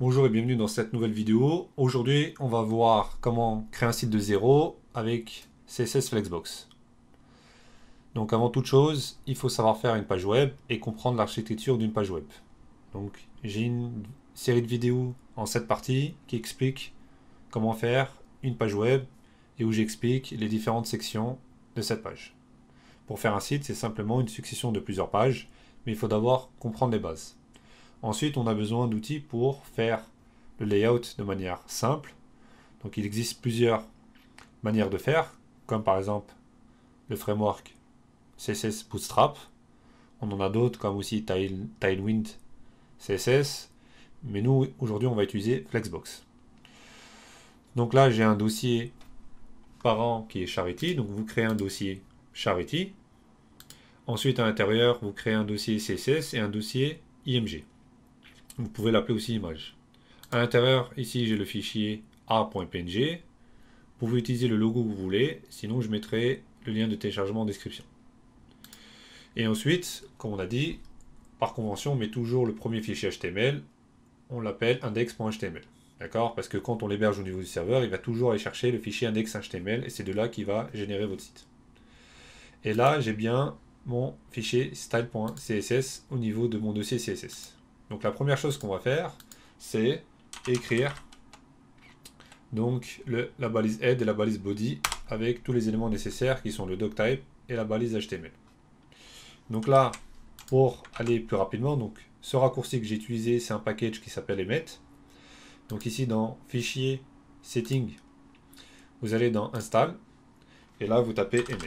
Bonjour et bienvenue dans cette nouvelle vidéo. Aujourd'hui, on va voir comment créer un site de zéro avec CSS Flexbox. Donc avant toute chose, il faut savoir faire une page web et comprendre l'architecture d'une page web. Donc j'ai une série de vidéos en 7 parties qui expliquent comment faire une page web et où j'explique les différentes sections de cette page. Pour faire un site, c'est simplement une succession de plusieurs pages, mais il faut d'abord comprendre les bases. Ensuite, on a besoin d'outils pour faire le layout de manière simple. Donc il existe plusieurs manières de faire, comme par exemple le framework CSS Bootstrap. On en a d'autres comme aussi Tailwind CSS. Mais nous, aujourd'hui, on va utiliser Flexbox. Donc là, j'ai un dossier parent qui est Charity. Donc vous créez un dossier Charity. Ensuite, à l'intérieur, vous créez un dossier CSS et un dossier IMG. Vous pouvez l'appeler aussi image. À l'intérieur, ici, j'ai le fichier a.png. Vous pouvez utiliser le logo que vous voulez, sinon je mettrai le lien de téléchargement en description. Et ensuite, comme on a dit, par convention, on met toujours le premier fichier HTML, on l'appelle index.html. D'accord? Parce que quand on l'héberge au niveau du serveur, il va toujours aller chercher le fichier index.html et c'est de là qu'il va générer votre site. Et là, j'ai bien mon fichier style.css au niveau de mon dossier CSS. Donc la première chose qu'on va faire, c'est écrire donc la balise head et la balise body avec tous les éléments nécessaires qui sont le doctype et la balise HTML. Donc là, pour aller plus rapidement, donc ce raccourci que j'ai utilisé, c'est un package qui s'appelle emmet. Donc ici dans fichier setting, vous allez dans install et là vous tapez emmet.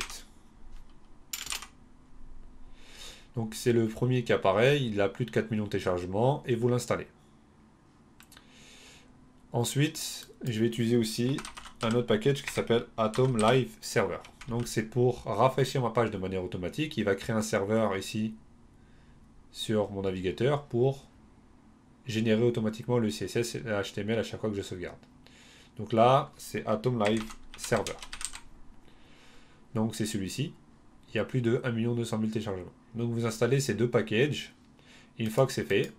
Donc c'est le premier qui apparaît, il a plus de 4 millions de téléchargements et vous l'installez. Ensuite, je vais utiliser aussi un autre package qui s'appelle Atom Live Server. Donc c'est pour rafraîchir ma page de manière automatique. Il va créer un serveur ici sur mon navigateur pour générer automatiquement le CSS et le HTML à chaque fois que je sauvegarde. Donc là, c'est Atom Live Server. Donc c'est celui-ci. Il y a plus de 1 200 000 téléchargements. Donc vous installez ces deux packages. Et une fois que c'est fait,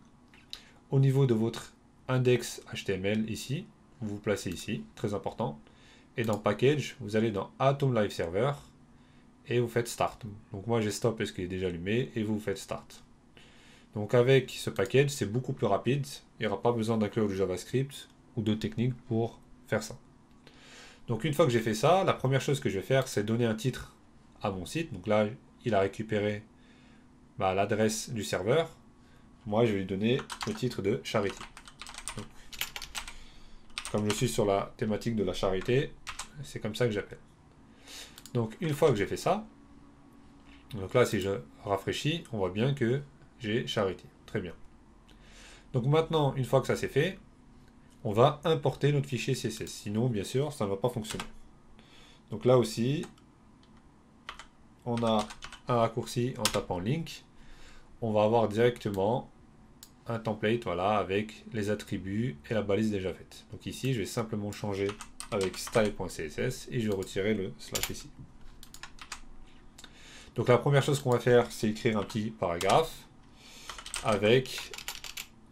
au niveau de votre index HTML ici, vous vous placez ici, très important. Et dans Package, vous allez dans Atom Live Server et vous faites Start. Donc moi j'ai Stop parce qu'il est déjà allumé et vous faites Start. Donc avec ce package, c'est beaucoup plus rapide. Il n'y aura pas besoin d'inclure du JavaScript ou d'autres techniques pour faire ça. Donc une fois que j'ai fait ça, la première chose que je vais faire, c'est donner un titre à mon site. Donc là, il a récupéré l'adresse du serveur. Moi, je vais lui donner le titre de Charity. Donc, comme je suis sur la thématique de la charité, c'est comme ça que j'appelle. Donc, une fois que j'ai fait ça, donc là, si je rafraîchis, on voit bien que j'ai Charity. Très bien. Donc maintenant, une fois que ça c'est fait, on va importer notre fichier CSS. Sinon, bien sûr, ça ne va pas fonctionner. Donc là aussi, on a un raccourci en tapant link. On va avoir directement un template, voilà, avec les attributs et la balise déjà faite. Donc ici, je vais simplement changer avec style.css et je vais retirer le slash ici. Donc la première chose qu'on va faire, c'est écrire un petit paragraphe avec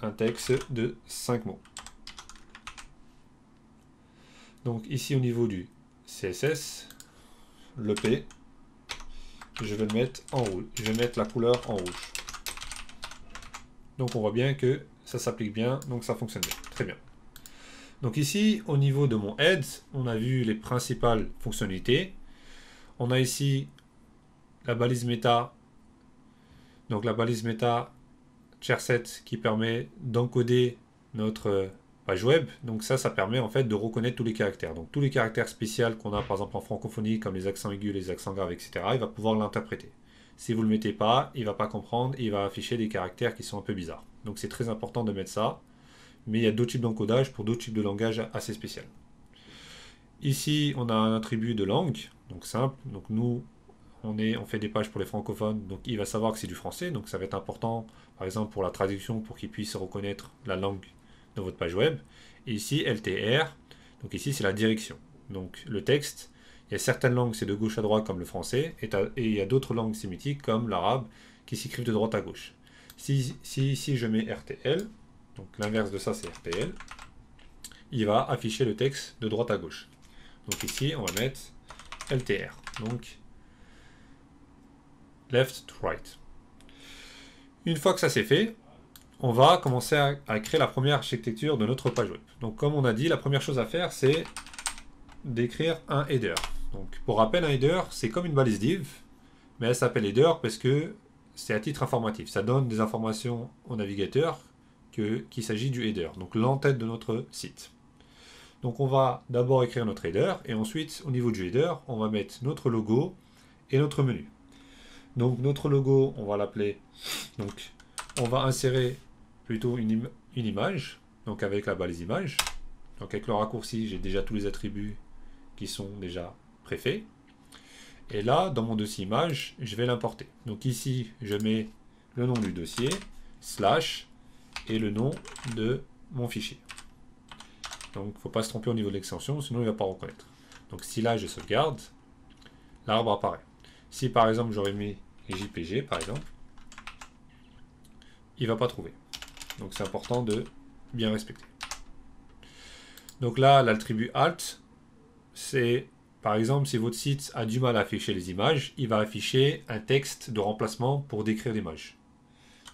un texte de 5 mots. Donc ici, au niveau du CSS, le P, je vais le mettre en rouge. Je vais mettre la couleur en rouge. Donc on voit bien que ça s'applique bien, donc ça fonctionne bien. Très bien. Donc ici, au niveau de mon head, on a vu les principales fonctionnalités. On a ici la balise méta. Donc la balise méta charset qui permet d'encoder notre page web. Donc ça permet en fait de reconnaître tous les caractères. Donc tous les caractères spéciaux qu'on a par exemple en francophonie, comme les accents aigus, les accents graves, etc., il va pouvoir l'interpréter. Si vous ne le mettez pas, il ne va pas comprendre et il va afficher des caractères qui sont un peu bizarres. Donc c'est très important de mettre ça. Mais il y a d'autres types d'encodage pour d'autres types de langage assez spéciaux. Ici, on a un attribut de langue, donc simple. Donc nous, on fait des pages pour les francophones, donc il va savoir que c'est du français. Donc ça va être important, par exemple, pour la traduction, pour qu'il puisse reconnaître la langue de votre page web. Et ici, LTR, donc ici, c'est la direction. Donc le texte, il y a certaines langues, c'est de gauche à droite comme le français, et il y a d'autres langues sémitiques comme l'arabe qui s'écrivent de droite à gauche. Si je mets RTL, donc l'inverse de ça c'est RPL, il va afficher le texte de droite à gauche. Donc ici, on va mettre LTR, donc left to right. Une fois que ça c'est fait, on va commencer à créer la première architecture de notre page web. Donc comme on a dit, la première chose à faire, c'est d'écrire un header. Donc pour rappel, un header, c'est comme une balise div, mais elle s'appelle header parce que c'est à titre informatif. Ça donne des informations au navigateur qu'il s'agit du header, donc l'entête de notre site. Donc on va d'abord écrire notre header, et ensuite au niveau du header, on va mettre notre logo et notre menu. Donc notre logo, on va l'appeler, donc on va insérer plutôt une image, donc avec la balise image. Donc avec le raccourci, j'ai déjà tous les attributs qui sont déjà préfaits. Et là, dans mon dossier image, je vais l'importer. Donc ici, je mets le nom du dossier, slash, et le nom de mon fichier. Donc il ne faut pas se tromper au niveau de l'extension, sinon il ne va pas reconnaître. Donc si là je sauvegarde, l'arbre apparaît. Si par exemple j'aurais mis JPG par exemple, il ne va pas trouver. Donc c'est important de bien respecter. Donc là, l'attribut alt, c'est par exemple si votre site a du mal à afficher les images, il va afficher un texte de remplacement pour décrire l'image.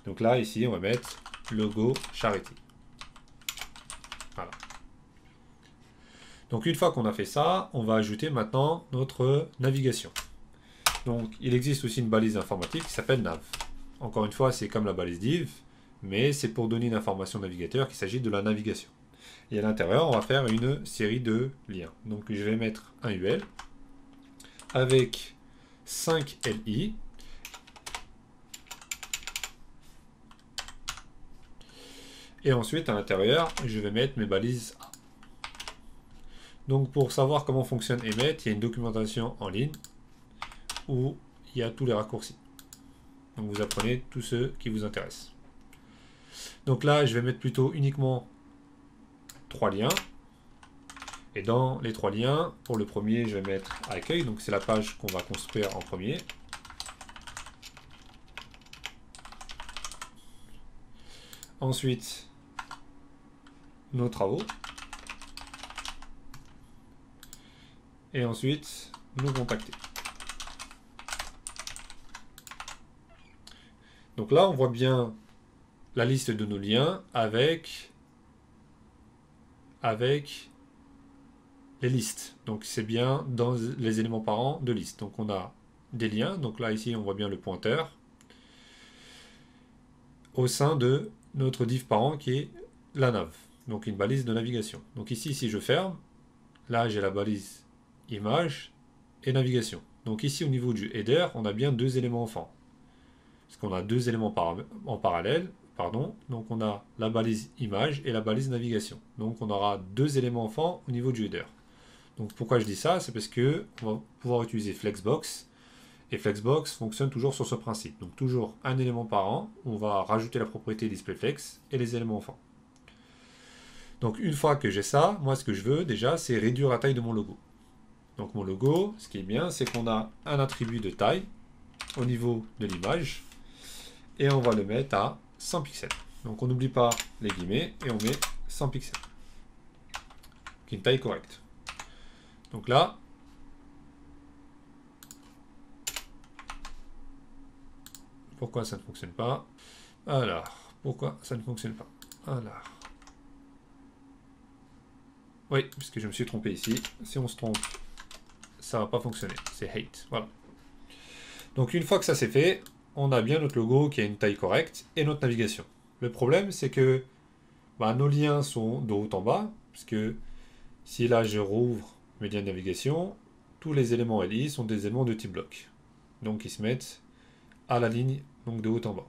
Donc là, ici, on va mettre logo charity. Voilà. Donc une fois qu'on a fait ça, on va ajouter maintenant notre navigation. Donc il existe aussi une balise informatique qui s'appelle nav. Encore une fois, c'est comme la balise div, mais c'est pour donner une information au navigateur qu'il s'agit de la navigation. Et à l'intérieur, on va faire une série de liens. Donc je vais mettre un UL avec 5 LI. Et ensuite, à l'intérieur, je vais mettre mes balises A. Donc pour savoir comment fonctionne Emmet, il y a une documentation en ligne où il y a tous les raccourcis. Donc vous apprenez tous ceux qui vous intéressent. Donc là, je vais mettre plutôt uniquement 3 liens. Et dans les 3 liens, pour le premier, je vais mettre accueil. Donc c'est la page qu'on va construire en premier. Ensuite, nos travaux. Et ensuite, nous contacter. Donc là, on voit bien la liste de nos liens avec les listes. Donc c'est bien dans les éléments parents de liste. Donc on a des liens. Donc là, ici, on voit bien le pointeur au sein de notre div parent qui est la nav. Donc une balise de navigation. Donc ici, si je ferme, là, j'ai la balise image et navigation. Donc ici, au niveau du header, on a bien deux éléments enfants. Parce qu'on a deux éléments en parallèle. Donc on a la balise image et la balise navigation. Donc on aura deux éléments enfants au niveau du header. Donc pourquoi je dis ça? C'est parce que on va pouvoir utiliser Flexbox. Et Flexbox fonctionne toujours sur ce principe. Donc toujours un élément par an. On va rajouter la propriété displayFlex et les éléments enfants. Donc une fois que j'ai ça, moi ce que je veux déjà, c'est réduire la taille de mon logo. Donc mon logo, ce qui est bien, c'est qu'on a un attribut de taille au niveau de l'image. Et on va le mettre à 100 pixels. Donc on n'oublie pas les guillemets et on met 100 pixels. Qui est une taille correcte. Donc là, pourquoi ça ne fonctionne pas? Alors, pourquoi ça ne fonctionne pas? Alors, oui, puisque je me suis trompé ici. Si on se trompe, ça ne va pas fonctionner. C'est hate. Voilà. Donc une fois que ça c'est fait, on a bien notre logo qui a une taille correcte et notre navigation. Le problème, c'est que nos liens sont de haut en bas, puisque si là je rouvre mes liens de navigation, tous les éléments LI sont des éléments de type bloc. Donc ils se mettent à la ligne, donc de haut en bas.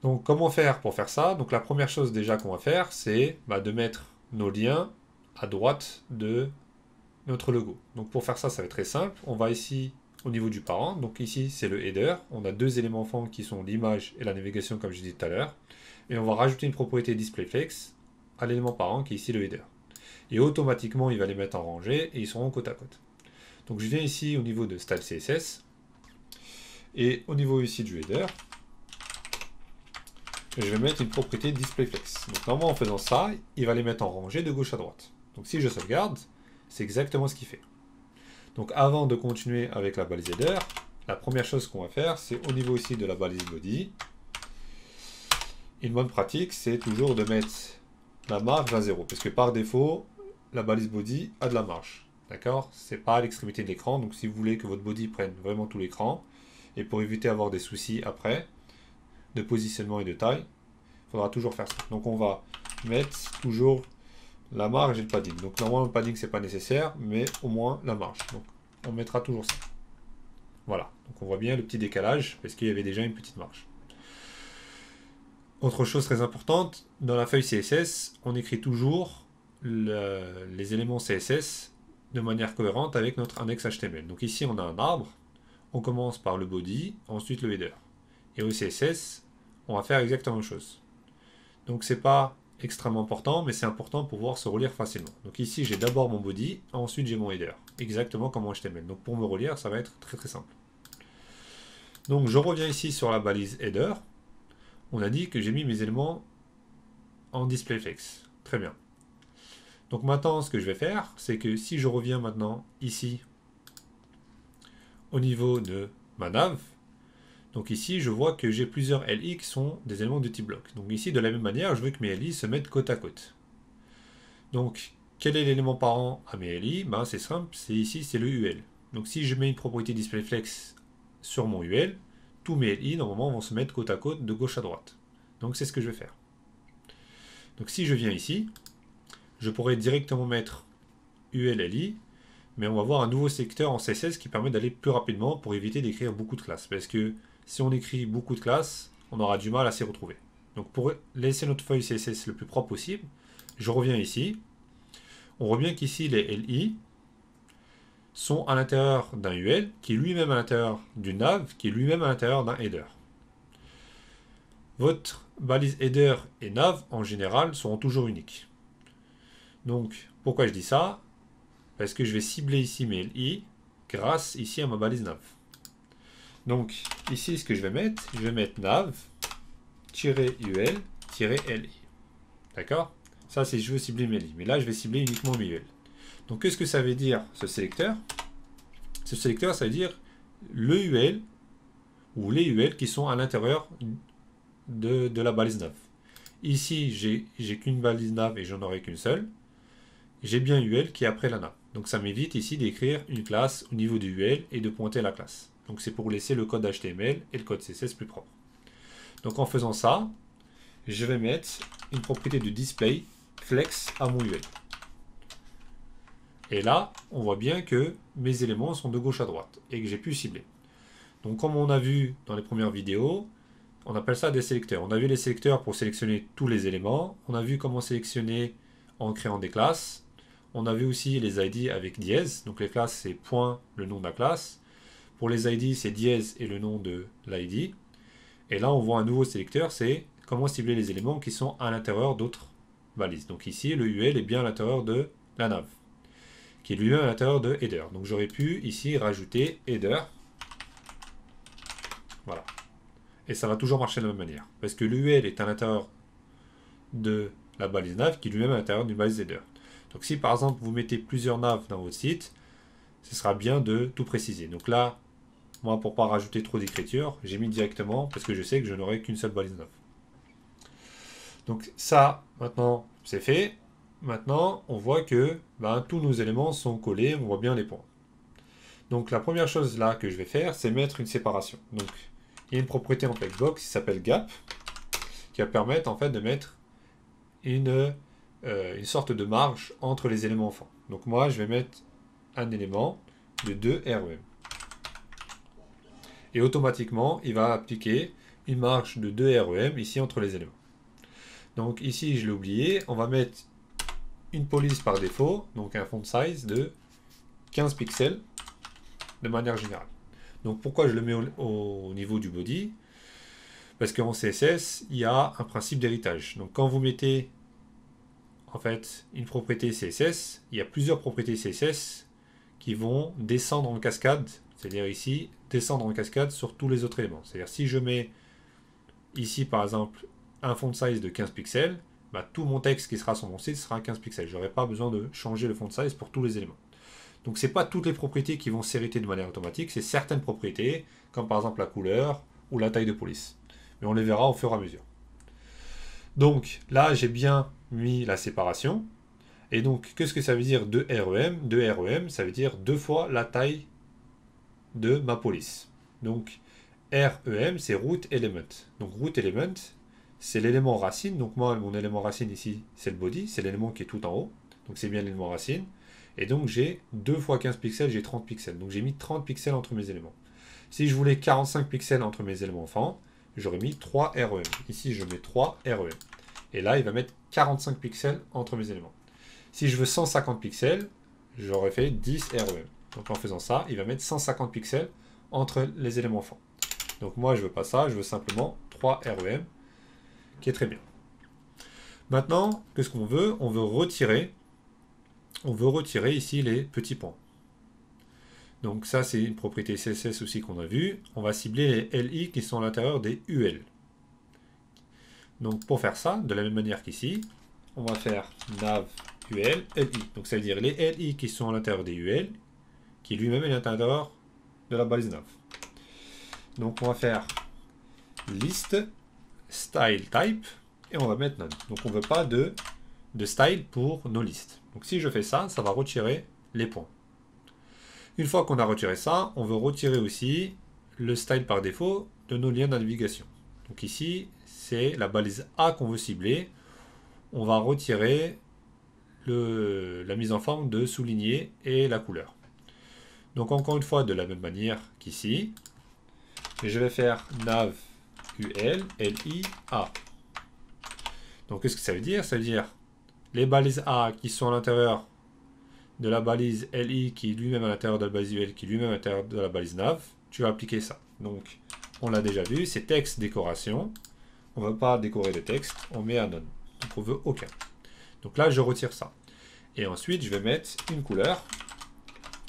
Donc comment faire pour faire ça? Donc la première chose déjà qu'on va faire, c'est de mettre nos liens à droite de notre logo. Donc pour faire ça, ça va être très simple. On va ici au niveau du parent, donc ici c'est le header, on a deux éléments enfants qui sont l'image et la navigation comme je disais tout à l'heure, et on va rajouter une propriété displayFlex à l'élément parent qui est ici le header. Et automatiquement il va les mettre en rangée et ils seront côte à côte. Donc je viens ici au niveau de style CSS, et au niveau ici du header, je vais mettre une propriété displayFlex. Donc normalement en faisant ça, il va les mettre en rangée de gauche à droite. Donc si je sauvegarde, c'est exactement ce qu'il fait. Donc avant de continuer avec la balise header, la première chose qu'on va faire, c'est au niveau ici de la balise body, une bonne pratique, c'est toujours de mettre la marge à 0. Parce que par défaut, la balise body a de la marge. D'accord? C'est pas à l'extrémité de l'écran. Donc si vous voulez que votre body prenne vraiment tout l'écran, et pour éviter d'avoir des soucis après, de positionnement et de taille, il faudra toujours faire ça. Donc on va mettre toujours la marge et le padding. Donc normalement le padding c'est pas nécessaire, mais au moins la marge. Donc on mettra toujours ça. Voilà. Donc on voit bien le petit décalage, parce qu'il y avait déjà une petite marge. Autre chose très importante, dans la feuille CSS, on écrit toujours les éléments CSS de manière cohérente avec notre index HTML. Donc ici, on a un arbre, on commence par le body, ensuite le header. Et au CSS, on va faire exactement la même chose. Donc c'est pas extrêmement important, mais c'est important pour pouvoir se relire facilement. Donc ici, j'ai d'abord mon body, ensuite j'ai mon header, exactement comme en HTML. Donc pour me relire, ça va être très très simple. Donc je reviens ici sur la balise header. On a dit que j'ai mis mes éléments en displayFlex. Très bien. Donc maintenant, ce que je vais faire, c'est que si je reviens maintenant ici, au niveau de ma nav, donc ici, je vois que j'ai plusieurs LI qui sont des éléments de type bloc. Donc ici, de la même manière, je veux que mes LI se mettent côte à côte. Donc, quel est l'élément parent à mes LI? Ben, c'est simple, c'est ici, c'est le UL. Donc si je mets une propriété displayFlex sur mon UL, tous mes LI, normalement, vont se mettre côte à côte de gauche à droite. Donc c'est ce que je vais faire. Donc si je viens ici, je pourrais directement mettre ULLI, mais on va voir un nouveau secteur en CSS qui permet d'aller plus rapidement pour éviter d'écrire beaucoup de classes. Parce que si on écrit beaucoup de classes, on aura du mal à s'y retrouver. Donc pour laisser notre feuille CSS le plus propre possible, je reviens ici. On voit bien qu'ici les LI sont à l'intérieur d'un UL, qui est lui-même à l'intérieur d'une nav, qui est lui-même à l'intérieur d'un header. Votre balise header et nav, en général, seront toujours uniques. Donc, pourquoi je dis ça? Parce que je vais cibler ici mes LI grâce ici à ma balise nav. Donc, ici, ce que je vais mettre nav-ul-li. D'accord? Ça, c'est je veux cibler mes LI. Mais là, je vais cibler uniquement mes UL. Donc, qu'est-ce que ça veut dire, ce sélecteur? Ce sélecteur, ça veut dire le UL ou les UL qui sont à l'intérieur de la balise nav. Ici, j'ai qu'une balise nav et j'en aurai qu'une seule. J'ai bien UL qui est après la nav. Donc ça m'évite ici d'écrire une classe au niveau du UL et de pointer la classe. Donc c'est pour laisser le code HTML et le code CSS plus propre. Donc en faisant ça, je vais mettre une propriété de display flex à mon UL. Et là, on voit bien que mes éléments sont de gauche à droite et que j'ai pu cibler. Donc comme on a vu dans les premières vidéos, on appelle ça des sélecteurs. On a vu les sélecteurs pour sélectionner tous les éléments. On a vu comment sélectionner en créant des classes. On a vu aussi les ID avec dièse. Donc les classes, c'est point, le nom de la classe. Pour les ID, c'est dièse et le nom de l'ID. Et là, on voit un nouveau sélecteur, c'est comment cibler les éléments qui sont à l'intérieur d'autres balises. Donc ici, le UL est bien à l'intérieur de la nav, qui est lui-même à l'intérieur de header. Donc j'aurais pu ici rajouter header. Voilà. Et ça va toujours marcher de la même manière. Parce que l'UL est à l'intérieur de la balise nav, qui est lui-même à l'intérieur d'une balise header. Donc si par exemple vous mettez plusieurs navs dans votre site, ce sera bien de tout préciser. Donc là, moi pour ne pas rajouter trop d'écriture, j'ai mis directement parce que je sais que je n'aurai qu'une seule balise nav. Donc ça, maintenant, c'est fait. Maintenant, on voit que tous nos éléments sont collés, on voit bien les points. Donc la première chose là que je vais faire, c'est mettre une séparation. Donc il y a une propriété en Flexbox qui s'appelle gap, qui va permettre en fait de mettre une sorte de marge entre les éléments enfants. Donc moi, je vais mettre un élément de 2 REM. Et automatiquement, il va appliquer une marge de 2 REM ici entre les éléments. Donc ici, je l'ai oublié, on va mettre une police par défaut, donc un font size de 15 pixels de manière générale. Donc pourquoi je le mets au niveau du body? Parce qu'en CSS, il y a un principe d'héritage. Donc quand vous mettez en fait une propriété CSS, il y a plusieurs propriétés CSS qui vont descendre en cascade, c'est-à-dire ici, descendre en cascade sur tous les autres éléments. C'est-à-dire si je mets ici par exemple un font size de 15 pixels, bah, tout mon texte qui sera sur mon site sera 15 pixels. Je n'aurai pas besoin de changer le font size pour tous les éléments. Donc ce n'est pas toutes les propriétés qui vont s'hériter de manière automatique, c'est certaines propriétés, comme par exemple la couleur ou la taille de police. Mais on les verra au fur et à mesure. Donc là, j'ai bien mis la séparation. Et donc, qu'est-ce que ça veut dire 2 REM 2 REM, ça veut dire 2 fois la taille de ma police. Donc, REM, c'est root element. Donc, root element, c'est l'élément racine. Donc, moi, mon élément racine ici, c'est le body, c'est l'élément qui est tout en haut. Donc, c'est bien l'élément racine. Et donc, j'ai 2 fois 15 pixels, j'ai 30 pixels. Donc, j'ai mis 30 pixels entre mes éléments. Si je voulais 45 pixels entre mes éléments enfants, j'aurais mis 3 REM. Ici, je mets 3 REM. Et là, il va mettre 45 pixels entre mes éléments. Si je veux 150 pixels, j'aurais fait 10 REM. Donc en faisant ça, il va mettre 150 pixels entre les éléments enfants. Donc moi, je veux pas ça, je veux simplement 3 REM, qui est très bien. Maintenant, qu'est-ce qu'on veut? On veut retirer ici les petits points. Donc ça, c'est une propriété CSS aussi qu'on a vue. On va cibler les LI qui sont à l'intérieur des UL. Donc pour faire ça, de la même manière qu'ici, on va faire nav UL, LI. Donc ça veut dire les LI qui sont à l'intérieur des UL, qui lui-même est à l'intérieur de la balise nav. Donc on va faire list style type et on va mettre none. Donc on ne veut pas de style pour nos listes. Donc si je fais ça, ça va retirer les points. Une fois qu'on a retiré ça, on veut retirer aussi le style par défaut de nos liens de navigation. Donc ici, c'est la balise A qu'on veut cibler. On va retirer la mise en forme de souligner et la couleur. Donc encore une fois, de la même manière qu'ici, je vais faire nav ul li a. Donc qu'est-ce que ça veut dire? Ça veut dire les balises A qui sont à l'intérieur de la balise li qui est lui-même à l'intérieur de la balise ul qui est lui-même à l'intérieur de la balise nav, tu vas appliquer ça. Donc on l'a déjà vu, c'est texte décoration. On ne veut pas décorer le texte, on met à none. Donc on veut aucun. Donc là, je retire ça. Et ensuite, je vais mettre une couleur.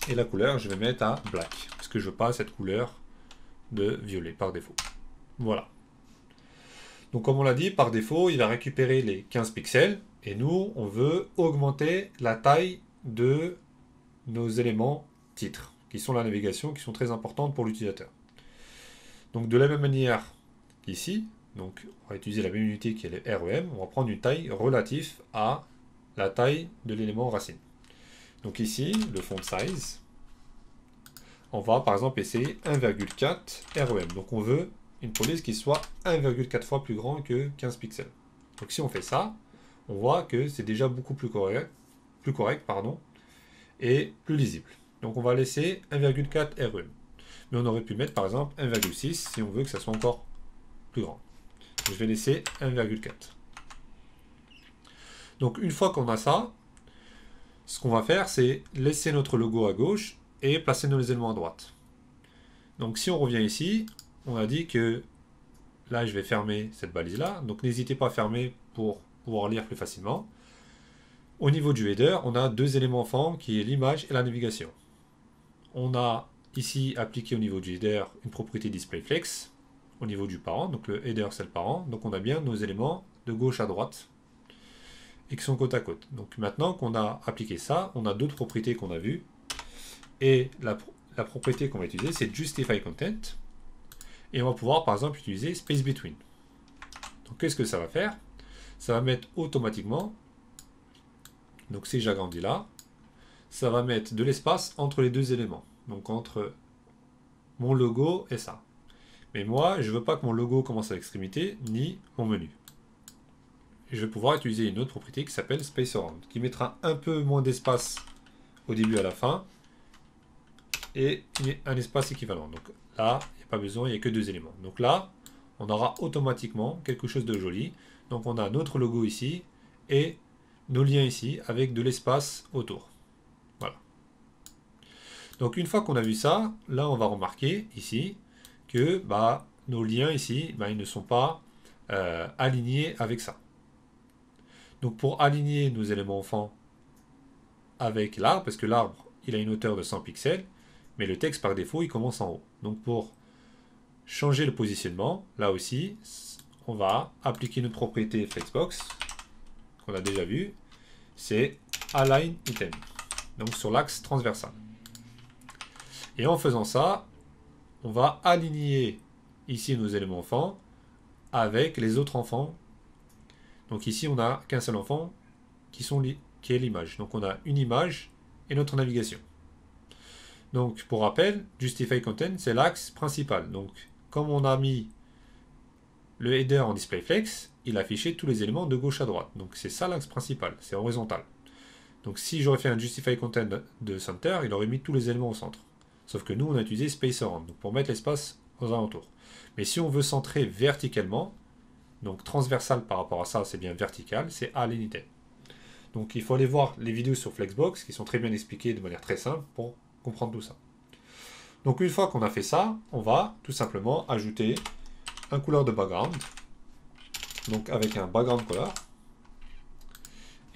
Et la couleur, je vais mettre à black. Parce que je veux pas cette couleur de violet par défaut. Voilà. Donc comme on l'a dit, par défaut, il va récupérer les 15 pixels. Et nous, on veut augmenter la taille de nos éléments titres, qui sont la navigation, qui sont très importantes pour l'utilisateur. Donc de la même manière qu'ici, donc on va utiliser la même unité qui est le REM, on va prendre une taille relative à la taille de l'élément racine. Donc ici, le font size, on va par exemple essayer 1,4 REM. Donc on veut une police qui soit 1,4 fois plus grand que 15 pixels. Donc si on fait ça, on voit que c'est déjà beaucoup plus correct, et plus lisible. Donc on va laisser 1,4 REM. Mais on aurait pu mettre par exemple 1,6 si on veut que ça soit encore plus grand. Je vais laisser 1,4. Donc une fois qu'on a ça, ce qu'on va faire, c'est laisser notre logo à gauche et placer nos éléments à droite. Donc si on revient ici, on a dit que là je vais fermer cette balise là, donc n'hésitez pas à fermer pour pouvoir lire plus facilement. Au niveau du header, on a deux éléments enfants qui est l'image et la navigation. On a ici appliqué au niveau du header une propriété displayFlex au niveau du parent, donc le header c'est le parent, donc on a bien nos éléments de gauche à droite et qui sont côte à côte. Donc maintenant qu'on a appliqué ça, on a d'autres propriétés qu'on a vues et la propriété qu'on va utiliser c'est justify content et on va pouvoir par exemple utiliser space between. Donc qu'est-ce que ça va faire? Ça va mettre automatiquement, donc si j'agrandis là, ça va mettre de l'espace entre les deux éléments, donc entre mon logo et ça. Mais moi, je ne veux pas que mon logo commence à l'extrémité, ni mon menu. Je vais pouvoir utiliser une autre propriété qui s'appelle Space Around, qui mettra un peu moins d'espace au début et à la fin, et un espace équivalent. Donc là, il n'y a pas besoin, il n'y a que deux éléments. Donc là, on aura automatiquement quelque chose de joli. Donc on a notre logo ici, et nos liens ici, avec de l'espace autour. Voilà. Donc une fois qu'on a vu ça, là on va remarquer ici, que nos liens ici, ils ne sont pas alignés avec ça. Donc pour aligner nos éléments enfants avec l'arbre, parce que l'arbre, il a une hauteur de 100 pixels, mais le texte par défaut, il commence en haut. Donc pour changer le positionnement, là aussi, on va appliquer une propriété Flexbox qu'on a déjà vu, c'est Align Item, donc sur l'axe transversal. Et en faisant ça, on va aligner ici nos éléments enfants avec les autres enfants. Donc ici, on n'a qu'un seul enfant qui est l'image. Donc on a une image et notre navigation. Donc pour rappel, Justify Content, c'est l'axe principal. Donc comme on a mis le header en display flex, il a affiché tous les éléments de gauche à droite. Donc c'est ça l'axe principal, c'est horizontal. Donc si j'aurais fait un Justify Content de center, il aurait mis tous les éléments au centre. Sauf que nous, on a utilisé Space Around, donc pour mettre l'espace aux alentours. Mais si on veut centrer verticalement, donc transversal par rapport à ça, c'est bien vertical, c'est Align Item. Donc il faut aller voir les vidéos sur Flexbox qui sont très bien expliquées de manière très simple pour comprendre tout ça. Donc une fois qu'on a fait ça, on va tout simplement ajouter un couleur de background. Donc avec un background color.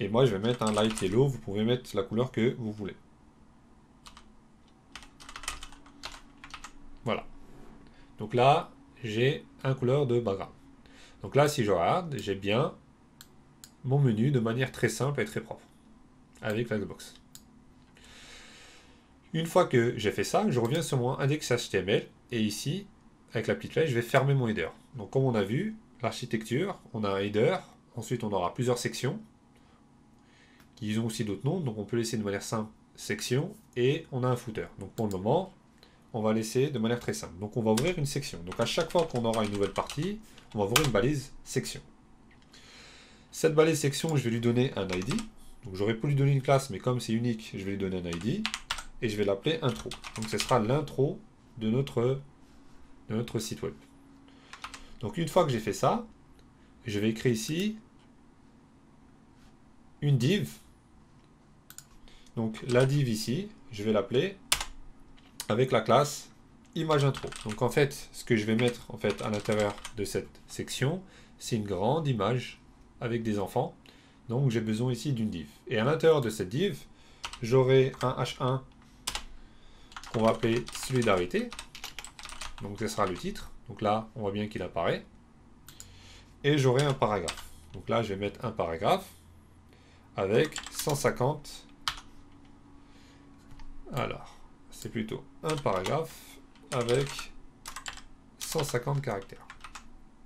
Et moi je vais mettre un light yellow, vous pouvez mettre la couleur que vous voulez. Voilà. Donc là, j'ai un couleur de background. Donc là, si je regarde, j'ai bien mon menu de manière très simple et très propre avec Flexbox. Une fois que j'ai fait ça, je reviens sur mon index HTML et ici, avec la petite flèche, je vais fermer mon header. Donc comme on a vu, l'architecture, on a un header, ensuite on aura plusieurs sections qui ont aussi d'autres noms, donc on peut laisser de manière simple section et on a un footer. Donc pour le moment, on va laisser de manière très simple. Donc on va ouvrir une section. Donc à chaque fois qu'on aura une nouvelle partie, on va ouvrir une balise section. Cette balise section, je vais lui donner un ID. Donc j'aurais pu lui donner une classe, mais comme c'est unique, je vais lui donner un ID. Et je vais l'appeler intro. Donc ce sera l'intro de notre site web. Donc une fois que j'ai fait ça, je vais créer ici une div. Donc la div ici, je vais l'appeler avec la classe image intro. Donc en fait, ce que je vais mettre en fait à l'intérieur de cette section, c'est une grande image avec des enfants. Donc j'ai besoin ici d'une div. Et à l'intérieur de cette div, j'aurai un H1 qu'on va appeler solidarité. Donc ce sera le titre. Donc là, on voit bien qu'il apparaît. Et j'aurai un paragraphe. Donc là, je vais mettre un paragraphe avec 150. Alors, c'est plutôt un paragraphe avec 150 caractères.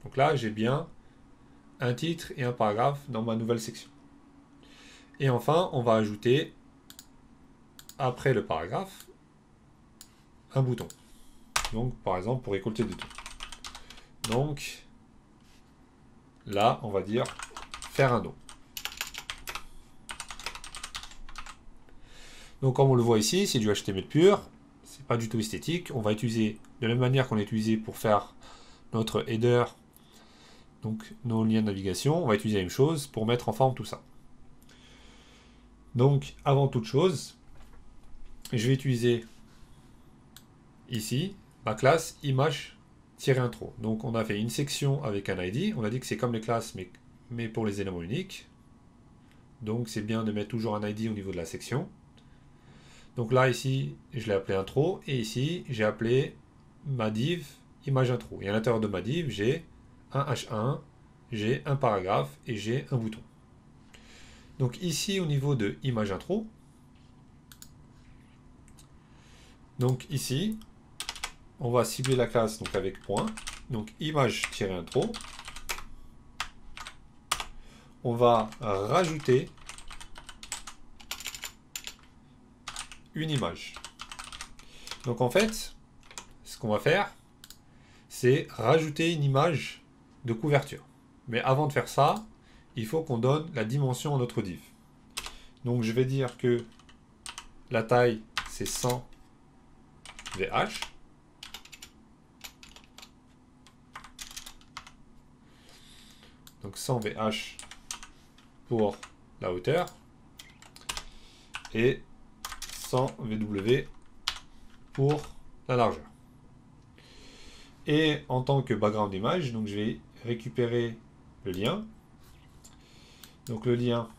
Donc là, j'ai bien un titre et un paragraphe dans ma nouvelle section. Et enfin, on va ajouter, après le paragraphe, un bouton. Donc, par exemple, pour récolter des dons. Donc, là, on va dire faire un don. Donc, comme on le voit ici, c'est du HTML pur. C'est pas du tout esthétique. On va utiliser de la même manière qu'on a utilisé pour faire notre header, donc nos liens de navigation. On va utiliser la même chose pour mettre en forme tout ça. Donc, avant toute chose, je vais utiliser ici ma classe image-intro. Donc, on a fait une section avec un ID. On a dit que c'est comme les classes, mais pour les éléments uniques. Donc, c'est bien de mettre toujours un ID au niveau de la section. Donc là, ici, je l'ai appelé intro. Et ici, j'ai appelé ma div image intro. Et à l'intérieur de ma div, j'ai un H1, j'ai un paragraphe et j'ai un bouton. Donc ici, au niveau de image intro, donc ici, on va cibler la classe donc avec point. Donc image-intro. On va rajouter une image. Donc en fait, ce qu'on va faire, c'est rajouter une image de couverture. Mais avant de faire ça, il faut qu'on donne la dimension à notre div. Donc je vais dire que la taille, c'est 100 VH. Donc 100 VH pour la hauteur. Et 100 VW pour la largeur. Et en tant que background image, donc je vais récupérer le lien. Donc le lien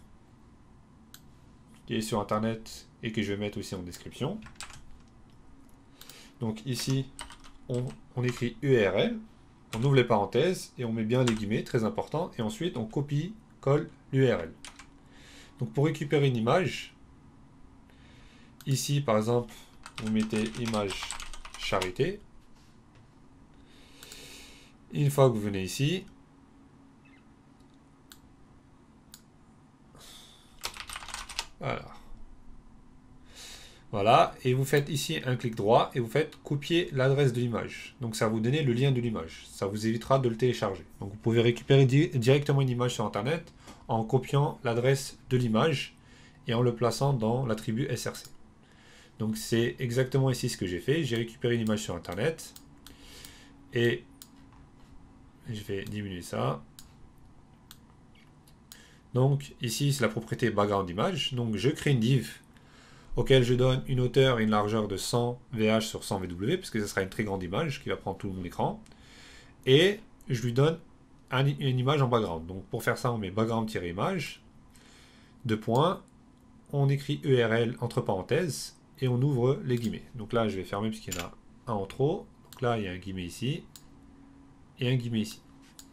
qui est sur internet et que je vais mettre aussi en description. Donc ici, on écrit URL. On ouvre les parenthèses et on met bien les guillemets, très important. Et ensuite, on copie, colle l'URL. Donc pour récupérer une image, ici par exemple, vous mettez image charité. Une fois que vous venez ici, voilà, et vous faites ici un clic droit et vous faites copier l'adresse de l'image. Donc ça va vous donner le lien de l'image. Ça vous évitera de le télécharger. Donc vous pouvez récupérer directement une image sur Internet en copiant l'adresse de l'image et en le plaçant dans l'attribut src. Donc c'est exactement ici ce que j'ai fait. J'ai récupéré une image sur Internet et je vais diminuer ça. Donc ici c'est la propriété background image. Donc je crée une div auquel je donne une hauteur et une largeur de 100 VH sur 100 VW, puisque ce sera une très grande image qui va prendre tout mon écran. Et je lui donne une image en background. Donc pour faire ça, on met background-image, deux points, on écrit URL entre parenthèses, et on ouvre les guillemets. Donc là, je vais fermer puisqu'il y en a un en trop. Donc là, il y a un guillemet ici, et un guillemet ici.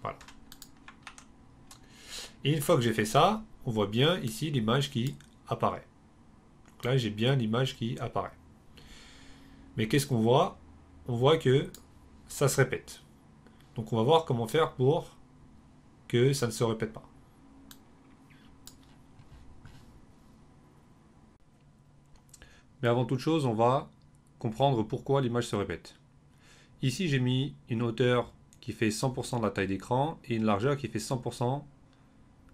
Voilà. Et une fois que j'ai fait ça, on voit bien ici l'image qui apparaît. Donc là, j'ai bien l'image qui apparaît. Mais qu'est-ce qu'on voit? On voit que ça se répète. Donc on va voir comment faire pour que ça ne se répète pas. Mais avant toute chose, on va comprendre pourquoi l'image se répète. Ici, j'ai mis une hauteur qui fait 100% de la taille d'écran et une largeur qui fait 100%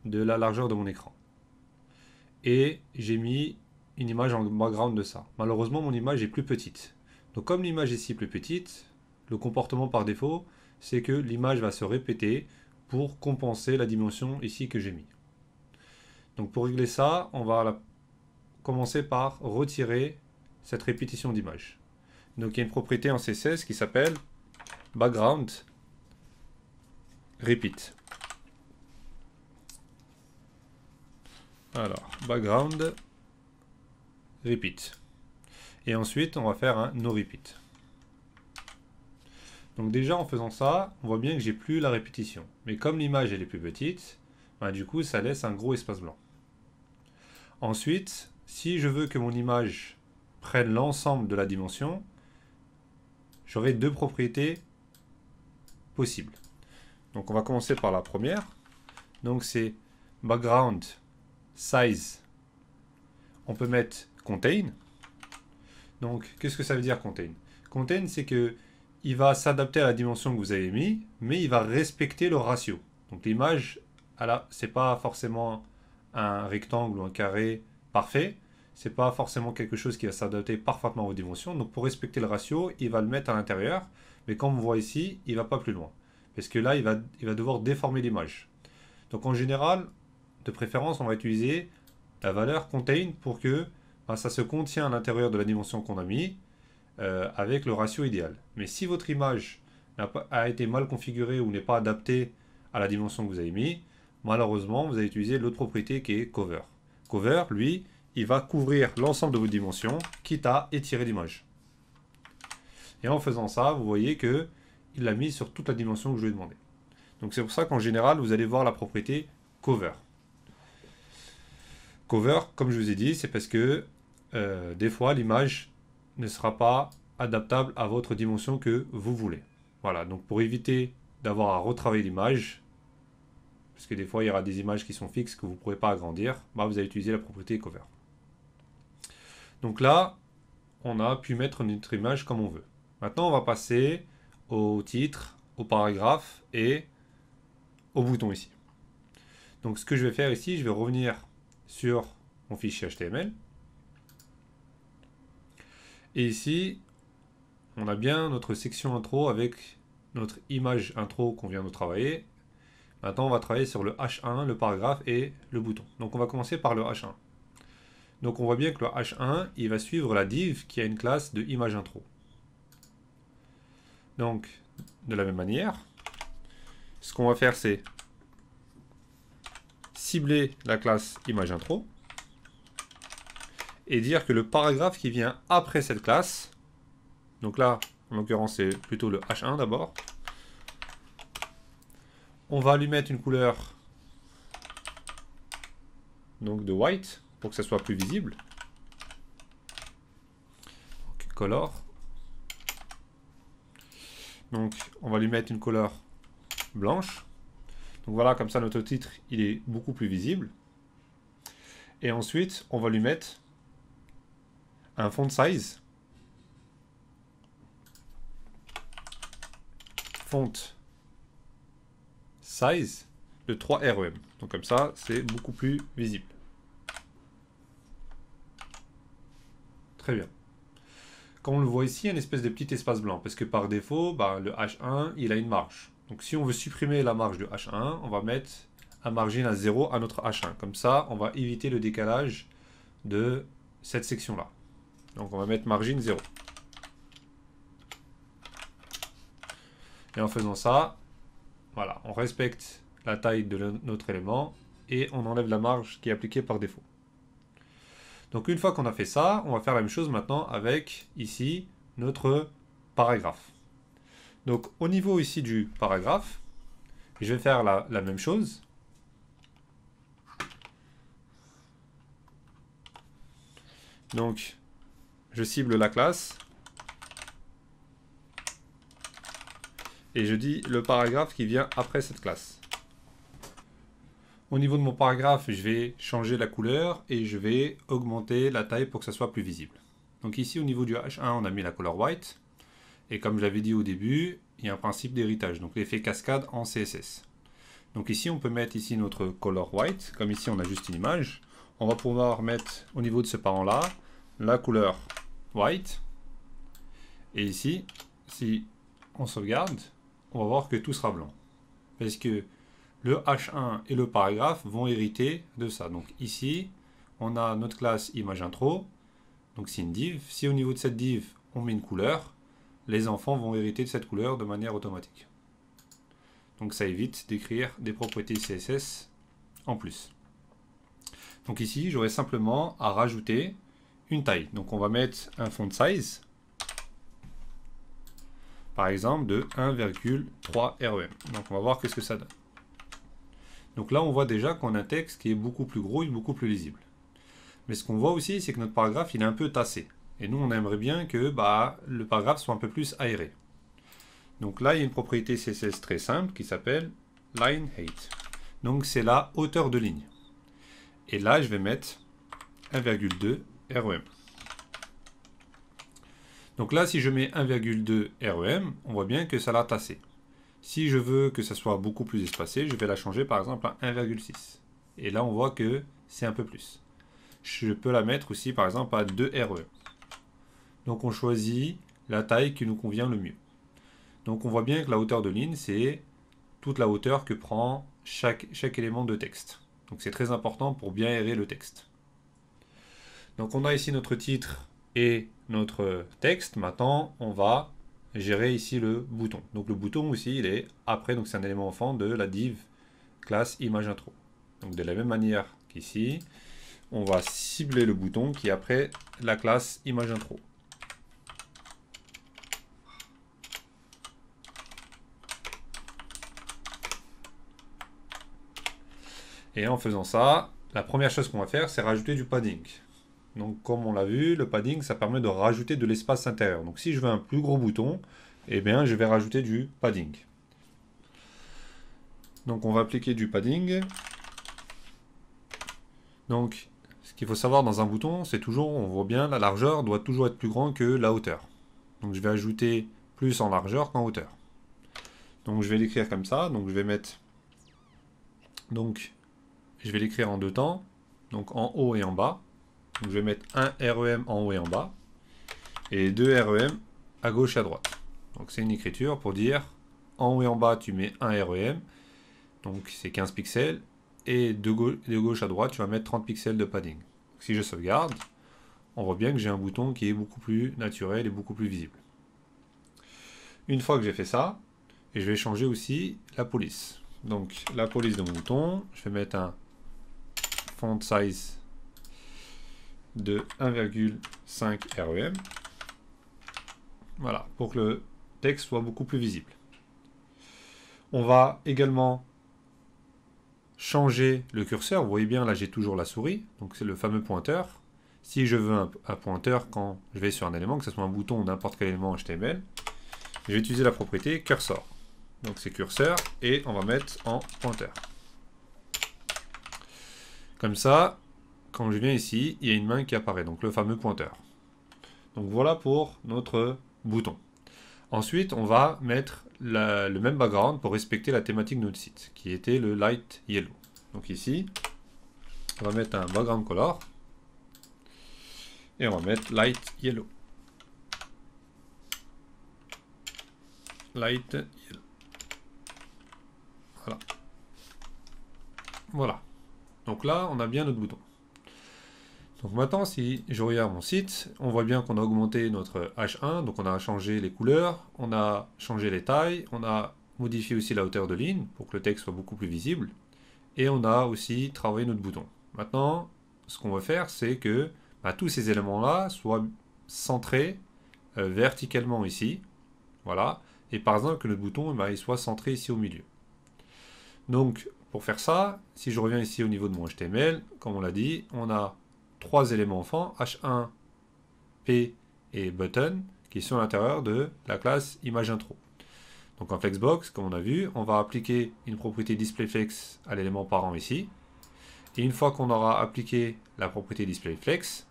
de la largeur de mon écran. Et j'ai mis une image en background de ça. Malheureusement, mon image est plus petite. Donc comme l'image est ici plus petite, le comportement par défaut, c'est que l'image va se répéter pour compenser la dimension ici que j'ai mis. Donc pour régler ça, on va commencer par retirer cette répétition d'image. Donc il y a une propriété en CSS qui s'appelle background repeat. Alors, background repeat. Et ensuite, on va faire un no repeat. Donc déjà, en faisant ça, on voit bien que j'ai plus la répétition. Mais comme l'image elle est plus petite, ben, du coup, ça laisse un gros espace blanc. Ensuite, si je veux que mon image prenne l'ensemble de la dimension, j'aurai deux propriétés possibles. Donc on va commencer par la première. Donc c'est background size. On peut mettre contain. Donc qu'est-ce que ça veut dire contain? Contain, c'est que il va s'adapter à la dimension que vous avez mis, mais il va respecter le ratio. Donc l'image, c'est pas forcément un rectangle ou un carré parfait. C'est pas forcément quelque chose qui va s'adapter parfaitement aux dimensions. Donc pour respecter le ratio, il va le mettre à l'intérieur. Mais comme on voit ici, il va pas plus loin. Parce que là, il va devoir déformer l'image. Donc en général, de préférence, on va utiliser la valeur contain pour que ça se contient à l'intérieur de la dimension qu'on a mis avec le ratio idéal. Mais si votre image a été mal configurée ou n'est pas adaptée à la dimension que vous avez mis, malheureusement, vous allez utiliser l'autre propriété qui est cover. Cover, lui, il va couvrir l'ensemble de vos dimensions, quitte à étirer l'image. Et en faisant ça, vous voyez que il l'a mis sur toute la dimension que je lui ai demandé. Donc c'est pour ça qu'en général, vous allez voir la propriété cover. Cover, comme je vous ai dit, c'est parce que des fois, l'image ne sera pas adaptable à votre dimension que vous voulez. Voilà, donc pour éviter d'avoir à retravailler l'image, parce que des fois, il y aura des images qui sont fixes que vous ne pourrez pas agrandir, vous allez utiliser la propriété cover. Donc là, on a pu mettre notre image comme on veut. Maintenant, on va passer au titre, au paragraphe et au bouton ici. Donc ce que je vais faire ici, je vais revenir sur mon fichier HTML. Et ici, on a bien notre section intro avec notre image intro qu'on vient de travailler. Maintenant, on va travailler sur le H1, le paragraphe et le bouton. Donc on va commencer par le H1. Donc on voit bien que le H1, il va suivre la div qui a une classe de image intro. Donc, de la même manière, ce qu'on va faire, c'est cibler la classe image intro et dire que le paragraphe qui vient après cette classe, donc là, en l'occurrence, c'est plutôt le H1 d'abord, On va lui mettre une couleur donc de white pour que ça soit plus visible. Donc, color. Donc on va lui mettre une couleur blanche. Donc voilà, comme ça notre titre il est beaucoup plus visible. Et ensuite on va lui mettre un font size. Font size de 3 REM. Donc comme ça c'est beaucoup plus visible. Très bien. Comme on le voit ici, il y a une espèce de petit espace blanc, parce que par défaut, le H1, il a une marge. Donc si on veut supprimer la marge du H1, on va mettre un margin à 0 à notre H1. Comme ça, on va éviter le décalage de cette section-là. Donc on va mettre margin 0. Et en faisant ça, voilà, on respecte la taille de notre élément et on enlève la marge qui est appliquée par défaut. Donc une fois qu'on a fait ça, on va faire la même chose maintenant avec ici notre paragraphe. Donc au niveau ici du paragraphe, je vais faire la même chose. Donc je cible la classe et je dis le paragraphe qui vient après cette classe. Au niveau de mon paragraphe, je vais changer la couleur et je vais augmenter la taille pour que ça soit plus visible. Donc ici, au niveau du H1, on a mis la couleur white. Et comme je l'avais dit au début, il y a un principe d'héritage, donc l'effet cascade en CSS. Donc ici, on peut mettre ici notre color white. Comme ici, on a juste une image. On va pouvoir mettre au niveau de ce parent-là, la couleur white. Et ici, si on sauvegarde, on va voir que tout sera blanc. Parce que le H1 et le paragraphe vont hériter de ça. Donc ici, on a notre classe image intro. Donc c'est une div. Si au niveau de cette div, on met une couleur, les enfants vont hériter de cette couleur de manière automatique. Donc ça évite d'écrire des propriétés CSS en plus. Donc ici, j'aurai simplement à rajouter une taille. Donc on va mettre un font size, par exemple de 1,3 REM. Donc on va voir qu'est-ce que ça donne. Donc là, on voit déjà qu'on a un texte qui est beaucoup plus gros et beaucoup plus lisible. Mais ce qu'on voit aussi, c'est que notre paragraphe, il est un peu tassé. Et nous, on aimerait bien que le paragraphe soit un peu plus aéré. Donc là, il y a une propriété CSS très simple qui s'appelle line height. Donc c'est la hauteur de ligne. Et là, je vais mettre 1,2 REM. Donc là, si je mets 1,2 REM, on voit bien que ça l'a tassé. Si je veux que ça soit beaucoup plus espacé, je vais la changer par exemple à 1,6. Et là, on voit que c'est un peu plus. Je peux la mettre aussi par exemple à 2 REM. Donc on choisit la taille qui nous convient le mieux. Donc on voit bien que la hauteur de ligne, c'est toute la hauteur que prend chaque élément de texte. Donc c'est très important pour bien aérer le texte. Donc on a ici notre titre et notre texte. Maintenant, on va gérer ici le bouton. Donc le bouton aussi, il est après, donc c'est un élément enfant de la div classe image intro. Donc de la même manière qu'ici, on va cibler le bouton qui est après la classe image intro. Et en faisant ça, la première chose qu'on va faire, c'est rajouter du padding. Donc comme on l'a vu, le padding, ça permet de rajouter de l'espace intérieur. Donc si je veux un plus gros bouton, eh bien je vais rajouter du padding. Donc on va appliquer du padding. Donc ce qu'il faut savoir dans un bouton, c'est toujours, on voit bien, la largeur doit toujours être plus grande que la hauteur. Donc je vais ajouter plus en largeur qu'en hauteur. Donc je vais l'écrire comme ça. Donc je vais mettre, donc je vais l'écrire en deux temps, donc en haut et en bas. Donc je vais mettre un REM en haut et en bas, et 2 REM à gauche et à droite. Donc c'est une écriture pour dire, en haut et en bas tu mets 1 REM, donc c'est 15 pixels, et de gauche à droite tu vas mettre 30 pixels de padding. Donc, si je sauvegarde, on voit bien que j'ai un bouton qui est beaucoup plus naturel et beaucoup plus visible. Une fois que j'ai fait ça, je vais changer aussi la police. Donc la police de mon bouton, je vais mettre un font size de 1,5 REM. Voilà, pour que le texte soit beaucoup plus visible. On va également changer le curseur, vous voyez bien là j'ai toujours la souris, donc c'est le fameux pointeur. Si je veux un pointeur quand je vais sur un élément, que ce soit un bouton ou n'importe quel élément HTML, je vais utiliser la propriété cursor. Donc c'est curseur et on va mettre en pointeur. Comme ça, quand je viens ici, il y a une main qui apparaît, donc le fameux pointeur. Donc voilà pour notre bouton. Ensuite, on va mettre le même background pour respecter la thématique de notre site, qui était le light yellow. Donc ici, on va mettre un background color, et on va mettre light yellow. Light yellow. Voilà. Voilà. Donc là, on a bien notre bouton. Donc maintenant, si je regarde mon site, on voit bien qu'on a augmenté notre H1, donc on a changé les couleurs, on a changé les tailles, on a modifié aussi la hauteur de ligne pour que le texte soit beaucoup plus visible, et on a aussi travaillé notre bouton. Maintenant, ce qu'on va faire, c'est que tous ces éléments-là soient centrés verticalement ici, voilà, et par exemple que notre bouton il soit centré ici au milieu. Donc, pour faire ça, si je reviens ici au niveau de mon HTML, comme on l'a dit, on a trois éléments enfants, H1, P et Button, qui sont à l'intérieur de la classe ImageIntro. Donc en Flexbox, comme on a vu, on va appliquer une propriété DisplayFlex à l'élément parent ici. Et une fois qu'on aura appliqué la propriété DisplayFlex,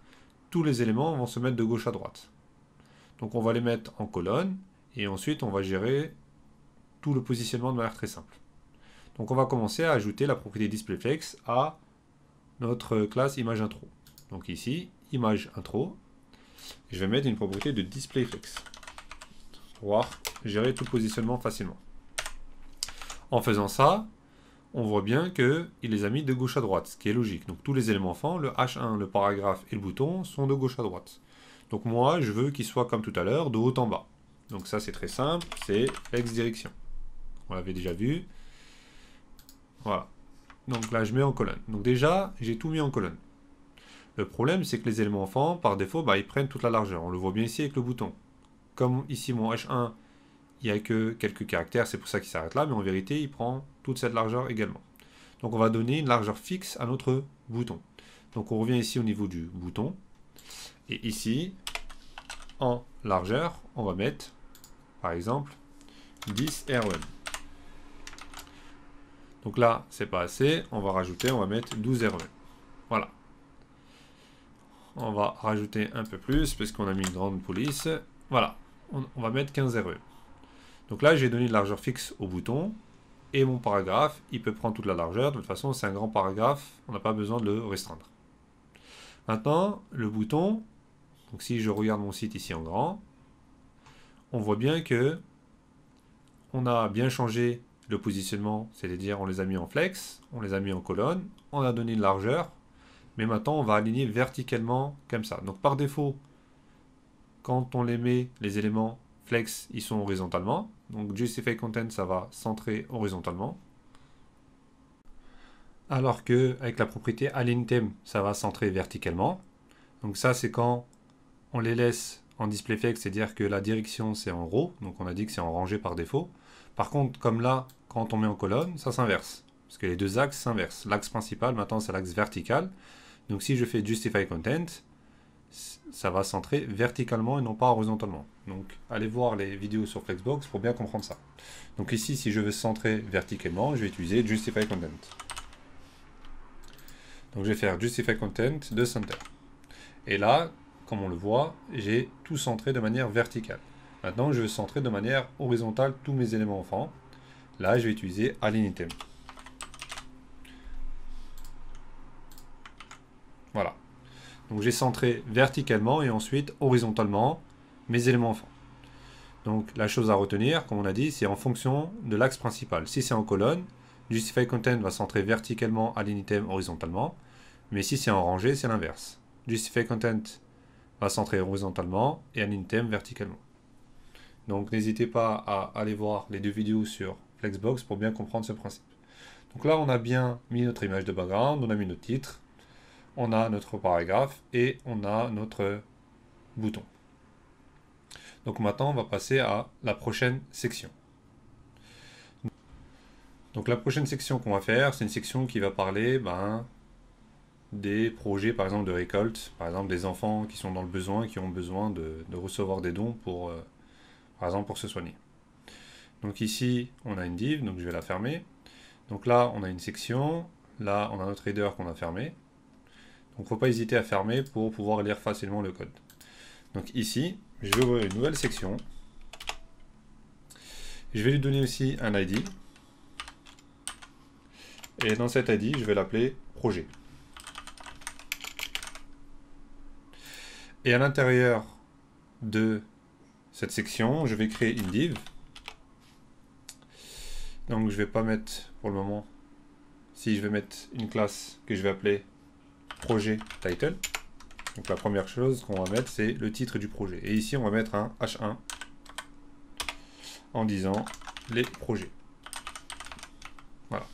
tous les éléments vont se mettre de gauche à droite. Donc on va les mettre en colonne, et ensuite on va gérer tout le positionnement de manière très simple. Donc on va commencer à ajouter la propriété DisplayFlex à notre classe ImageIntro. Donc ici, ImageIntro, je vais mettre une propriété de DisplayFlex pour pouvoir gérer tout le positionnement facilement. En faisant ça, on voit bien qu'il les a mis de gauche à droite, ce qui est logique. Donc tous les éléments enfants, le H1, le paragraphe et le bouton sont de gauche à droite. Donc moi, je veux qu'ils soient comme tout à l'heure, de haut en bas. Donc ça c'est très simple, c'est X direction. On l'avait déjà vu. Voilà. Donc là je mets en colonne. Donc déjà, j'ai tout mis en colonne. Le problème, c'est que les éléments enfants, par défaut, ils prennent toute la largeur. On le voit bien ici avec le bouton. Comme ici, mon H1, il n'y a que quelques caractères, c'est pour ça qu'il s'arrête là, mais en vérité, il prend toute cette largeur également. Donc on va donner une largeur fixe à notre bouton. Donc on revient ici au niveau du bouton. Et ici, en largeur, on va mettre, par exemple, 10 R1. Donc là, c'est pas assez, on va rajouter, on va mettre 12 R1. Voilà. On va rajouter un peu plus parce qu'on a mis une grande police. Voilà, on va mettre 15 RE. Donc là, j'ai donné une largeur fixe au bouton et mon paragraphe, il peut prendre toute la largeur. De toute façon, c'est un grand paragraphe, on n'a pas besoin de le restreindre. Maintenant, le bouton, donc si je regarde mon site ici en grand, on voit bien que on a bien changé le positionnement, c'est-à-dire on les a mis en flex, on les a mis en colonne, on a donné une largeur. Mais maintenant, on va aligner verticalement comme ça. Donc par défaut, quand on les met, les éléments flex, ils sont horizontalement. Donc Justify Content, ça va centrer horizontalement. Alors que avec la propriété Align Theme, ça va centrer verticalement. Donc ça, c'est quand on les laisse en DisplayFlex, c'est-à-dire que la direction, c'est en row. Donc on a dit que c'est en rangée par défaut. Par contre, comme là, quand on met en colonne, ça s'inverse. Parce que les deux axes s'inversent. L'axe principal, maintenant, c'est l'axe vertical. Donc si je fais Justify Content, ça va centrer verticalement et non pas horizontalement. Donc allez voir les vidéos sur Flexbox pour bien comprendre ça. Donc ici, si je veux centrer verticalement, je vais utiliser Justify Content. Donc je vais faire Justify Content de Center. Et là, comme on le voit, j'ai tout centré de manière verticale. Maintenant, je veux centrer de manière horizontale tous mes éléments enfants. Là, je vais utiliser Align Theme. Voilà. Donc j'ai centré verticalement et ensuite horizontalement mes éléments enfants. Donc la chose à retenir, comme on a dit, c'est en fonction de l'axe principal. Si c'est en colonne, Justify Content va centrer verticalement Align Item horizontalement. Mais si c'est en rangée, c'est l'inverse. Justify Content va centrer horizontalement et Align Item verticalement. Donc n'hésitez pas à aller voir les deux vidéos sur Flexbox pour bien comprendre ce principe. Donc là, on a bien mis notre image de background, on a mis notre titre, on a notre paragraphe et on a notre bouton. Donc maintenant, on va passer à la prochaine section. Donc la prochaine section qu'on va faire, c'est une section qui va parler des projets, par exemple de récolte, par exemple des enfants qui sont dans le besoin, qui ont besoin de recevoir des dons pour, par exemple, pour se soigner. Donc ici, on a une div, donc je vais la fermer. Donc là, on a une section, là, on a notre header qu'on a fermé. Donc il ne faut pas hésiter à fermer pour pouvoir lire facilement le code. Donc ici, je vais ouvrir une nouvelle section. Je vais lui donner aussi un ID. Et dans cet ID, je vais l'appeler projet. Et à l'intérieur de cette section, je vais créer une div. Donc je vais pas mettre pour le moment, si je vais mettre une classe que je vais appeler projet title. Donc la première chose qu'on va mettre, c'est le titre du projet. Et ici, on va mettre un H1 en disant les projets. Voilà.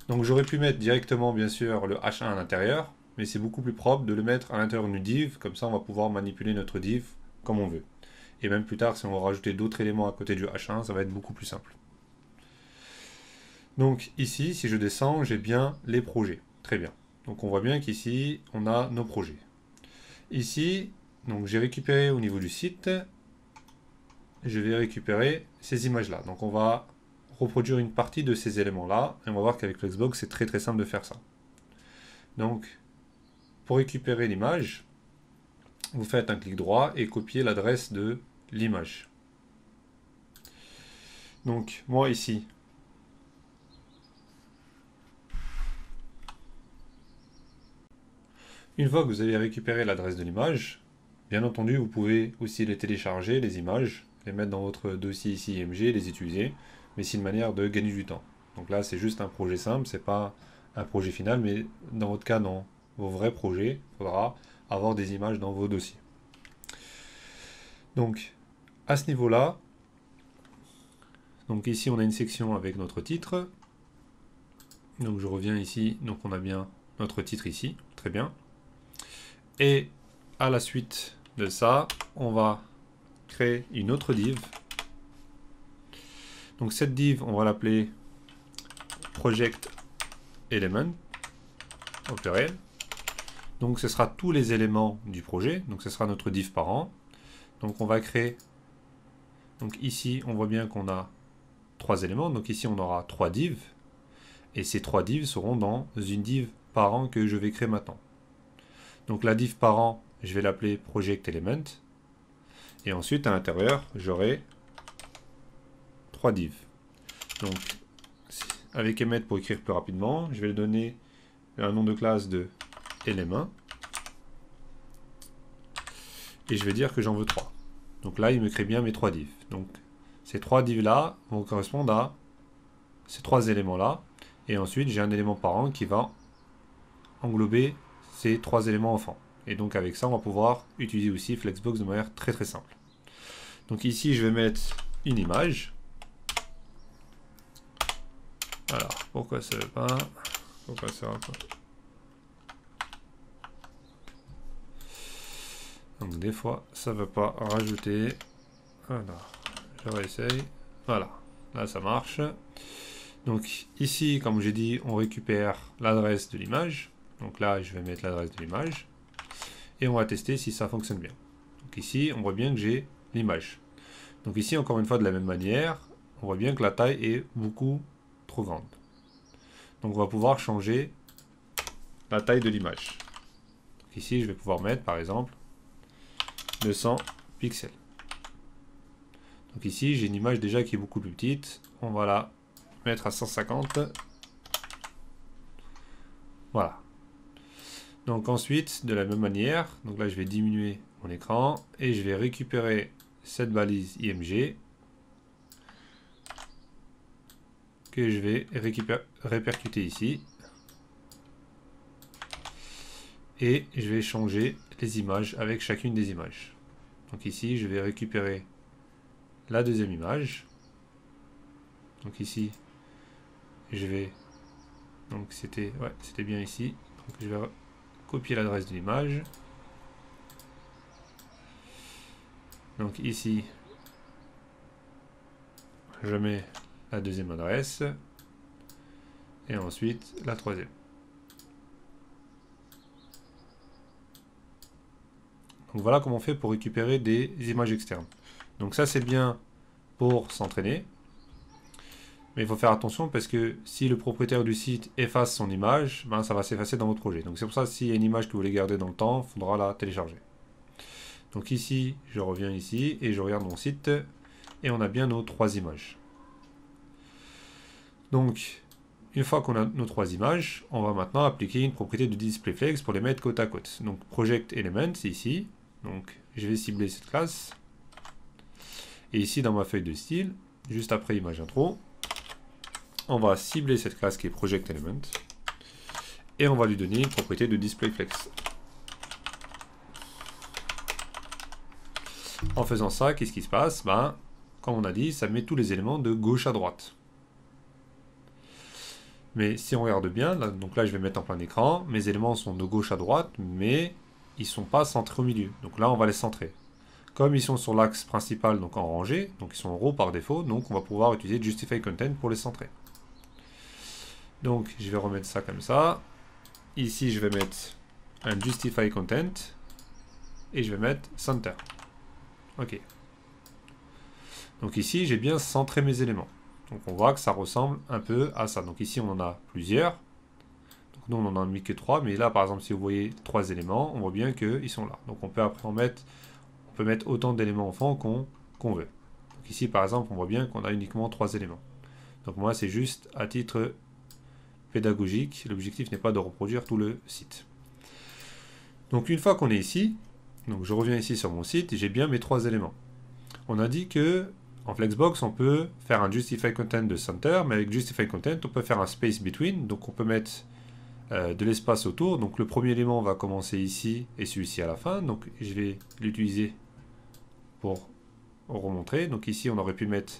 Donc j'aurais pu mettre directement, bien sûr, le H1 à l'intérieur, mais c'est beaucoup plus propre de le mettre à l'intérieur d'une div. Comme ça, on va pouvoir manipuler notre div comme on veut. Et même plus tard, si on va rajouter d'autres éléments à côté du H1, ça va être beaucoup plus simple. Donc ici, si je descends, j'ai bien les projets. Très bien. Donc on voit bien qu'ici, on a nos projets. Ici, donc j'ai récupéré au niveau du site, je vais récupérer ces images-là. Donc on va reproduire une partie de ces éléments-là, et on va voir qu'avec Flexbox, c'est très simple de faire ça. Donc, pour récupérer l'image, vous faites un clic droit et copiez l'adresse de l'image. Donc, moi ici, une fois que vous avez récupéré l'adresse de l'image, bien entendu, vous pouvez aussi les télécharger, les images, les mettre dans votre dossier ici IMG, les utiliser, mais c'est une manière de gagner du temps. Donc là, c'est juste un projet simple, c'est pas un projet final, mais dans votre cas, dans vos vrais projets, il faudra avoir des images dans vos dossiers. Donc, à ce niveau-là, donc ici, on a une section avec notre titre. Donc, je reviens ici, donc on a bien notre titre ici, très bien. Et à la suite de ça, on va créer une autre div. Donc cette div, on va l'appeler project element au pluriel. Donc ce sera tous les éléments du projet. Donc ce sera notre div parent. Donc on va créer. Donc ici, on voit bien qu'on a 3 éléments. Donc ici, on aura 3 divs. Et ces 3 divs seront dans une div parent que je vais créer maintenant. Donc la div parent, je vais l'appeler project element. Et ensuite, à l'intérieur, j'aurai 3 divs. Donc, avec emet pour écrire plus rapidement, je vais lui donner un nom de classe de element. Et je vais dire que j'en veux 3. Donc là, il me crée bien mes 3 divs. Donc, ces 3 divs-là vont correspondre à ces 3 éléments-là. Et ensuite, j'ai un élément parent qui va englober ces 3 éléments enfants. Et donc, avec ça, on va pouvoir utiliser aussi Flexbox de manière très simple. Donc ici, je vais mettre une image. Alors, pourquoi ça ne veut pas? Pourquoi ça va pas? Donc des fois, ça ne veut pas rajouter. Alors, je réessaye. Voilà, là ça marche. Donc ici, comme j'ai dit, on récupère l'adresse de l'image. Donc là, je vais mettre l'adresse de l'image. Et on va tester si ça fonctionne bien. Donc ici, on voit bien que j'ai l'image. Donc ici, encore une fois, de la même manière, on voit bien que la taille est beaucoup trop grande. Donc on va pouvoir changer la taille de l'image. Ici, je vais pouvoir mettre, par exemple, 200 pixels. Donc ici, j'ai une image déjà qui est beaucoup plus petite. On va la mettre à 150. Voilà. Donc ensuite, de la même manière, donc là, je vais diminuer mon écran et je vais récupérer cette balise IMG que je vais répercuter ici. Et je vais changer les images avec chacune des images. Donc ici, je vais récupérer la deuxième image. Donc ici, je vais... Donc c'était bien ici. Donc je vais copier l'adresse de l'image. Donc ici, je mets la deuxième adresse. et ensuite la troisième. Donc voilà comment on fait pour récupérer des images externes. Donc ça c'est bien pour s'entraîner. Mais il faut faire attention parce que si le propriétaire du site efface son image, ben ça va s'effacer dans votre projet. Donc c'est pour ça que s'il y a une image que vous voulez garder dans le temps, il faudra la télécharger. Donc ici, je reviens ici et je regarde mon site et on a bien nos 3 images. Donc une fois qu'on a nos 3 images, on va maintenant appliquer une propriété de displayFlex pour les mettre côte à côte. Donc Project Element, c'est ici. Donc je vais cibler cette classe. Et ici dans ma feuille de style, juste après image intro, on va cibler cette classe qui est Project Element. Et on va lui donner une propriété de displayFlex. En faisant ça, qu'est-ce qui se passe? Ben, comme on a dit, ça met tous les éléments de gauche à droite. Mais si on regarde bien, là, donc là je vais mettre en plein écran, mes éléments sont de gauche à droite, mais ils ne sont pas centrés au milieu. Donc là on va les centrer. Comme ils sont sur l'axe principal, donc en rangée, donc ils sont en row par défaut, donc on va pouvoir utiliser Justify Content pour les centrer. Donc je vais remettre ça comme ça. Ici je vais mettre un Justify Content et je vais mettre Center. Ok. Donc ici j'ai bien centré mes éléments. Donc on voit que ça ressemble un peu à ça. Donc ici on en a plusieurs. Donc nous on en a mis que 3, mais là par exemple si vous voyez 3 éléments, on voit bien qu'ils sont là. Donc on peut après on peut mettre autant d'éléments en fond qu'on veut. Donc ici par exemple on voit bien qu'on a uniquement 3 éléments. Donc moi c'est juste à titre pédagogique, l'objectif n'est pas de reproduire tout le site. Donc une fois qu'on est ici, donc je reviens ici sur mon site, j'ai bien mes 3 éléments. On a dit que en Flexbox, on peut faire un Justify Content de Center, mais avec Justify Content, on peut faire un Space Between, donc on peut mettre de l'espace autour. Donc le premier élément va commencer ici et celui-ci à la fin, donc je vais l'utiliser pour remontrer. Donc ici, on aurait pu mettre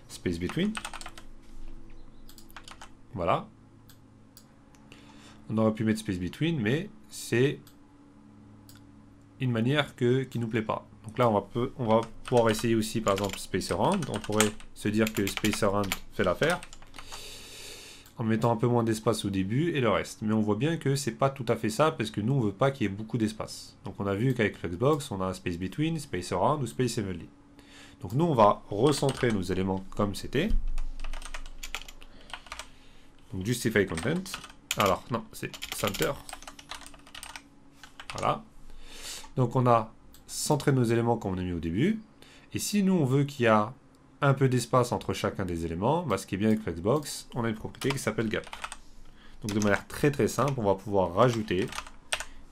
Space Between. Voilà. On aurait pu mettre Space Between, mais c'est une manière qui ne nous plaît pas. Donc là, on va pouvoir essayer aussi, par exemple, Space Around. On pourrait se dire que Space Around fait l'affaire, en mettant un peu moins d'espace au début et le reste. Mais on voit bien que c'est pas tout à fait ça, parce que nous, on veut pas qu'il y ait beaucoup d'espace. Donc on a vu qu'avec Flexbox, on a Space Between, Space Around ou Space Evenly. Donc nous, on va recentrer nos éléments comme c'était. Donc Justify Content. Alors, non, c'est Center. Voilà. Donc on a centré nos éléments comme on a mis au début. Et si nous, on veut qu'il y a un peu d'espace entre chacun des éléments, bah, ce qui est bien avec Flexbox, on a une propriété qui s'appelle Gap. Donc de manière très très simple, on va pouvoir rajouter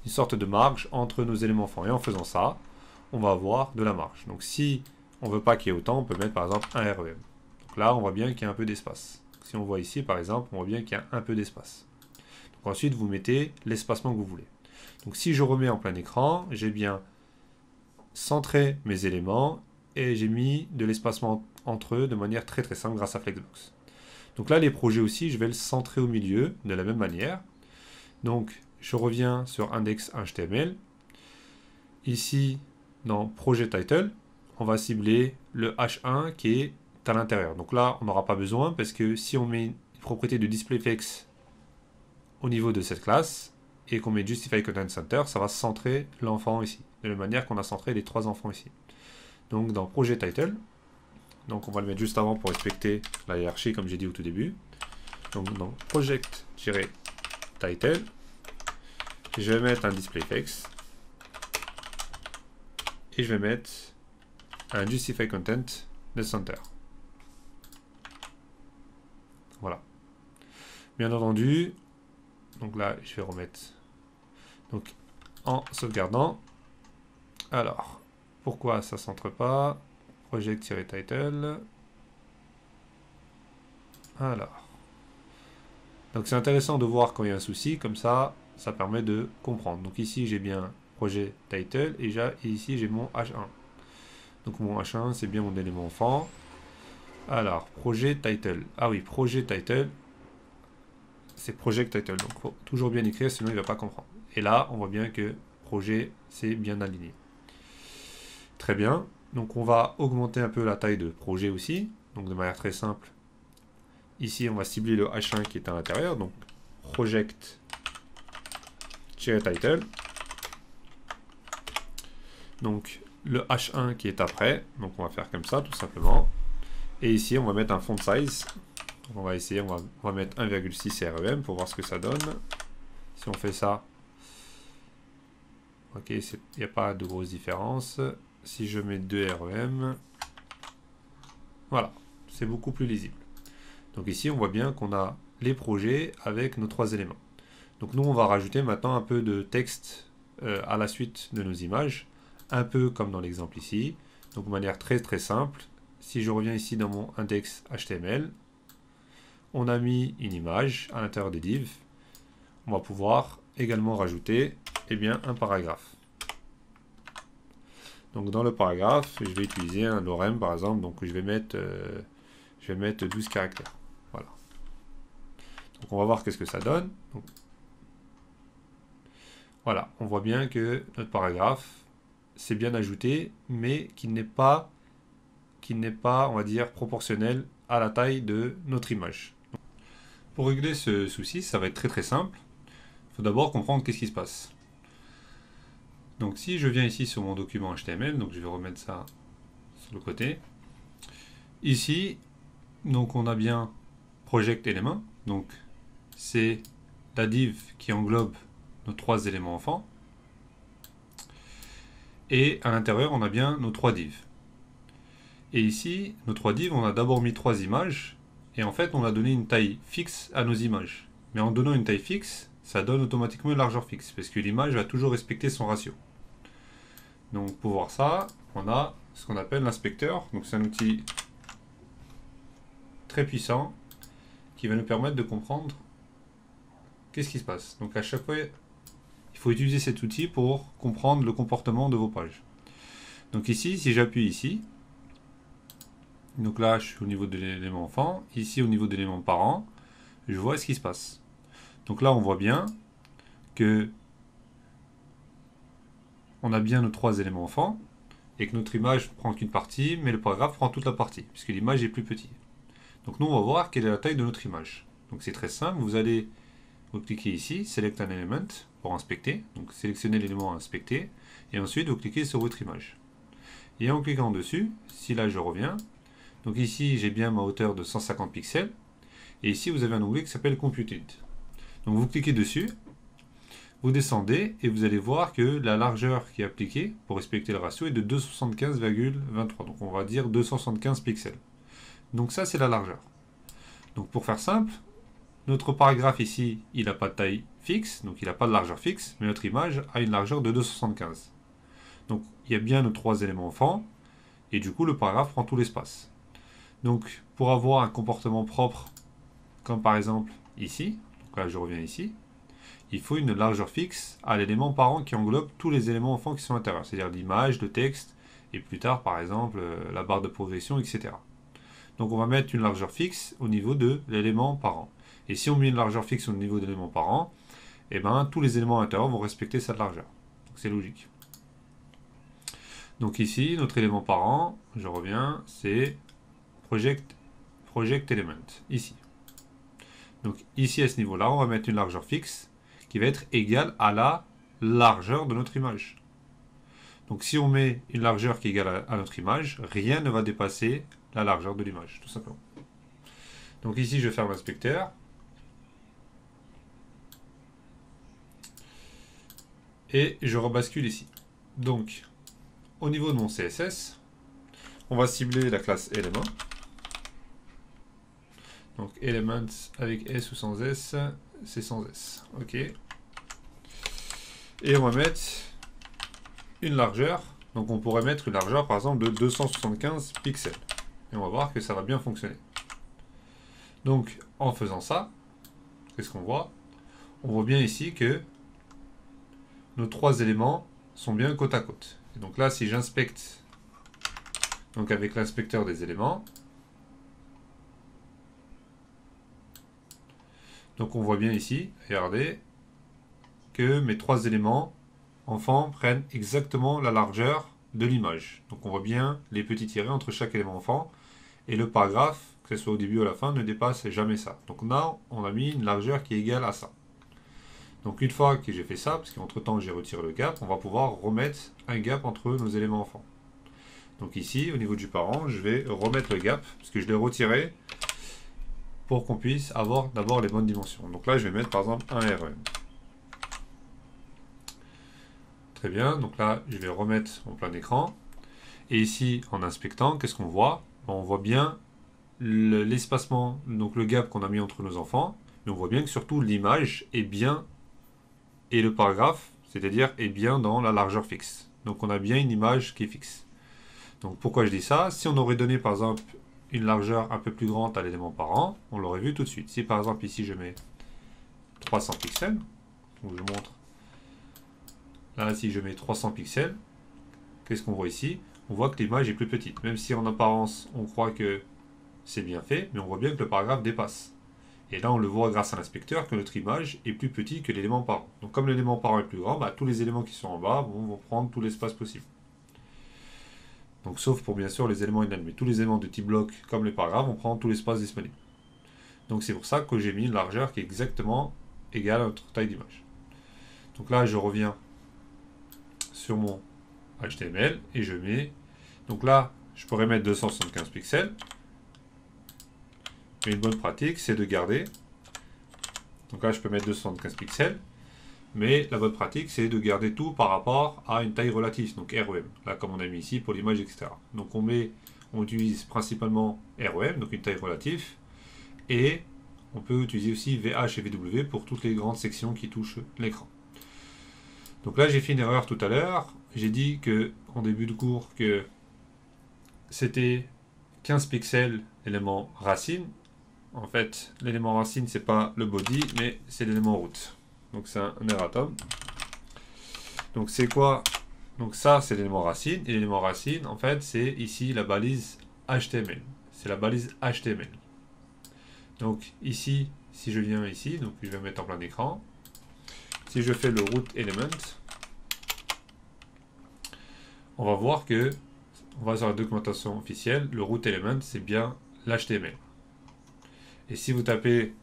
une sorte de marge entre nos éléments fonds. Et en faisant ça, on va avoir de la marge. Donc si on ne veut pas qu'il y ait autant, on peut mettre par exemple un REM. Donc là, on voit bien qu'il y a un peu d'espace. Si on voit ici, par exemple, on voit bien qu'il y a un peu d'espace. Donc ensuite, vous mettez l'espacement que vous voulez. Donc si je remets en plein écran, j'ai bien centré mes éléments et j'ai mis de l'espacement entre eux de manière très très simple grâce à Flexbox. Donc là, les projets aussi, je vais le centrer au milieu de la même manière. Donc je reviens sur index.html. Ici, dans projet title, on va cibler le H1 qui est à l'intérieur. Donc là, on n'aura pas besoin parce que si on met une propriété de displayFlex au niveau de cette classe et qu'on met Justify Content Center, ça va centrer l'enfant ici, de la manière qu'on a centré les 3 enfants ici. Donc dans projet title, donc on va le mettre juste avant pour respecter la hiérarchie comme j'ai dit au tout début. Donc dans project-title, je vais mettre un displayFlex et je vais mettre un Justify Content de Center. Voilà. Bien entendu, donc là je vais remettre donc en sauvegardant. Alors, pourquoi ça centre pas? Project-title. Alors. Donc c'est intéressant de voir quand il y a un souci, comme ça, ça permet de comprendre. Donc ici j'ai bien projet title et ici j'ai mon H1. Donc mon H1 c'est bien mon élément enfant. Alors, projet title. Ah oui, projet title. C'est project title. Donc il faut toujours bien écrire, sinon il ne va pas comprendre. Et là, on voit bien que projet, c'est bien aligné. Très bien. Donc on va augmenter un peu la taille de projet aussi. Donc de manière très simple. ici on va cibler le H1 qui est à l'intérieur, donc project-title. Donc le H1 qui est après, donc on va faire comme ça tout simplement. Et ici on va mettre un font size. Donc, on va essayer, on va mettre 1,6 REM pour voir ce que ça donne. Si on fait ça, ok, il n'y a pas de grosse différence. Si je mets 2 REM, voilà, c'est beaucoup plus lisible. Donc ici on voit bien qu'on a les projets avec nos 3 éléments. Donc nous on va rajouter maintenant un peu de texte à la suite de nos images, un peu comme dans l'exemple ici. Donc de manière très simple, si je reviens ici dans mon index HTML, on a mis une image à l'intérieur des divs. On va pouvoir également rajouter un paragraphe. Donc dans le paragraphe, je vais utiliser un lorem par exemple, donc je vais mettre 12 caractères. Voilà. Donc on va voir qu'est-ce que ça donne. Donc, voilà, on voit bien que notre paragraphe, c'est bien ajouté, mais qu'il n'est pas, on va dire, proportionnel à la taille de notre image. Pour régler ce souci, ça va être très simple. Il faut d'abord comprendre qu'est-ce qui se passe. Donc si je viens ici sur mon document HTML, donc je vais remettre ça sur le côté. Ici, donc on a bien project element, donc c'est la div qui englobe nos 3 éléments enfants. Et à l'intérieur, on a bien nos 3 divs. Et ici, nos 3 divs, on a d'abord mis 3 images. Et en fait, on a donné une taille fixe à nos images. Mais en donnant une taille fixe, ça donne automatiquement une largeur fixe, parce que l'image va toujours respecter son ratio. Donc pour voir ça, on a ce qu'on appelle l'inspecteur. Donc c'est un outil très puissant qui va nous permettre de comprendre qu'est-ce qui se passe. Donc à chaque fois, il faut utiliser cet outil pour comprendre le comportement de vos pages. Donc ici, si j'appuie ici, donc là je suis au niveau de l'élément enfant, ici au niveau de l'élément parent, je vois ce qui se passe. Donc là on voit bien que on a bien nos 3 éléments enfants et que notre image prend qu'une partie, mais le paragraphe prend toute la partie, puisque l'image est plus petite. Donc nous on va voir quelle est la taille de notre image. Donc c'est très simple, vous cliquez ici, Select an Element pour inspecter, donc sélectionnez l'élément à inspecter, et ensuite vous cliquez sur votre image. Et en cliquant dessus, si là je reviens, donc ici j'ai bien ma hauteur de 150 pixels, et ici vous avez un onglet qui s'appelle Computed. Donc vous cliquez dessus, vous descendez et vous allez voir que la largeur qui est appliquée pour respecter le ratio est de 275,23. Donc on va dire 275 pixels. Donc ça c'est la largeur. Donc pour faire simple, notre paragraphe ici, il n'a pas de taille fixe, donc il n'a pas de largeur fixe, mais notre image a une largeur de 275. Donc il y a bien nos 3 éléments enfants, et du coup le paragraphe prend tout l'espace. Donc pour avoir un comportement propre, comme par exemple ici, donc là je reviens ici, il faut une largeur fixe à l'élément parent qui englobe tous les éléments enfants qui sont à l'intérieur, c'est-à-dire l'image, le texte, et plus tard par exemple la barre de progression, etc. Donc on va mettre une largeur fixe au niveau de l'élément parent. Et si on met une largeur fixe au niveau de l'élément parent, eh ben, tous les éléments à l'intérieur vont respecter cette largeur. Donc c'est logique. Donc ici, notre élément parent, je reviens, c'est project element, ici. Donc ici à ce niveau-là, on va mettre une largeur fixe qui va être égale à la largeur de notre image. Donc si on met une largeur qui est égale à notre image, rien ne va dépasser la largeur de l'image, tout simplement. Donc ici, je ferme l'inspecteur. Et je rebascule ici. Donc, au niveau de mon CSS, on va cibler la classe Element. Donc, Elements avec S ou sans S, c'est sans S. OK. Et on va mettre une largeur. Donc, on pourrait mettre une largeur, par exemple, de 275 pixels. Et on va voir que ça va bien fonctionner. Donc, en faisant ça, qu'est-ce qu'on voit? On voit bien ici que nos 3 éléments sont bien côte à côte. Et donc là, si j'inspecte, donc avec l'inspecteur des éléments, donc on voit bien ici, regardez, que mes 3 éléments enfants prennent exactement la largeur de l'image. Donc on voit bien les petits tirets entre chaque élément enfant, et le paragraphe que ce soit au début ou à la fin, ne dépasse jamais ça. Donc là, on a mis une largeur qui est égale à ça. Donc une fois que j'ai fait ça, parce qu'entre temps j'ai retiré le gap, on va pouvoir remettre un gap entre nos éléments enfants. Donc ici, au niveau du parent, je vais remettre le gap, parce que je l'ai retiré pour qu'on puisse avoir d'abord les bonnes dimensions. Donc là, je vais mettre par exemple un REM. Très bien, donc là, je vais remettre en plein écran. Et ici, en inspectant, qu'est-ce qu'on voit? On voit bien l'espacement, donc le gap qu'on a mis entre nos enfants, mais on voit bien que surtout l'image est bien, et le paragraphe, c'est-à-dire est bien dans la largeur fixe. Donc on a bien une image qui est fixe. Donc pourquoi je dis ça? Si on aurait donné par exemple une largeur un peu plus grande à l'élément parent, on l'aurait vu tout de suite. Si par exemple ici je mets 300 pixels, donc je montre, là si je mets 300 pixels, qu'est-ce qu'on voit ici? On voit que l'image est plus petite. Même si en apparence on croit que c'est bien fait, mais on voit bien que le paragraphe dépasse. Et là, on le voit grâce à l'inspecteur que notre image est plus petite que l'élément parent. Donc comme l'élément parent est plus grand, bah, tous les éléments qui sont en bas vont prendre tout l'espace possible. Donc sauf pour bien sûr les éléments inanimés. Mais tous les éléments de type bloc, comme les paragraphes, vont prendre tout l'espace disponible. Donc c'est pour ça que j'ai mis une largeur qui est exactement égale à notre taille d'image. Donc là, je reviens sur mon HTML et je mets... Donc là, je pourrais mettre 275 pixels. Mais une bonne pratique, c'est de garder. Donc là, je peux mettre 275 pixels. Mais la bonne pratique, c'est de garder tout par rapport à une taille relative, donc REM. Là, comme on a mis ici pour l'image, etc. Donc on utilise principalement REM, donc une taille relative. Et on peut utiliser aussi VH et VW pour toutes les grandes sections qui touchent l'écran. Donc là, j'ai fait une erreur tout à l'heure. J'ai dit que en début de cours que c'était 15 pixels l'élément racine. En fait, l'élément racine, c'est pas le body, mais c'est l'élément root. Donc c'est un erratum. Donc c'est quoi? Donc ça, c'est l'élément racine. Et l'élément racine, en fait, c'est ici la balise HTML. C'est la balise HTML. Donc ici, si je viens ici, donc je vais mettre en plein écran. Si je fais le root element, on va voir que, on va sur la documentation officielle, le root element, c'est bien l'HTML. Et si vous tapez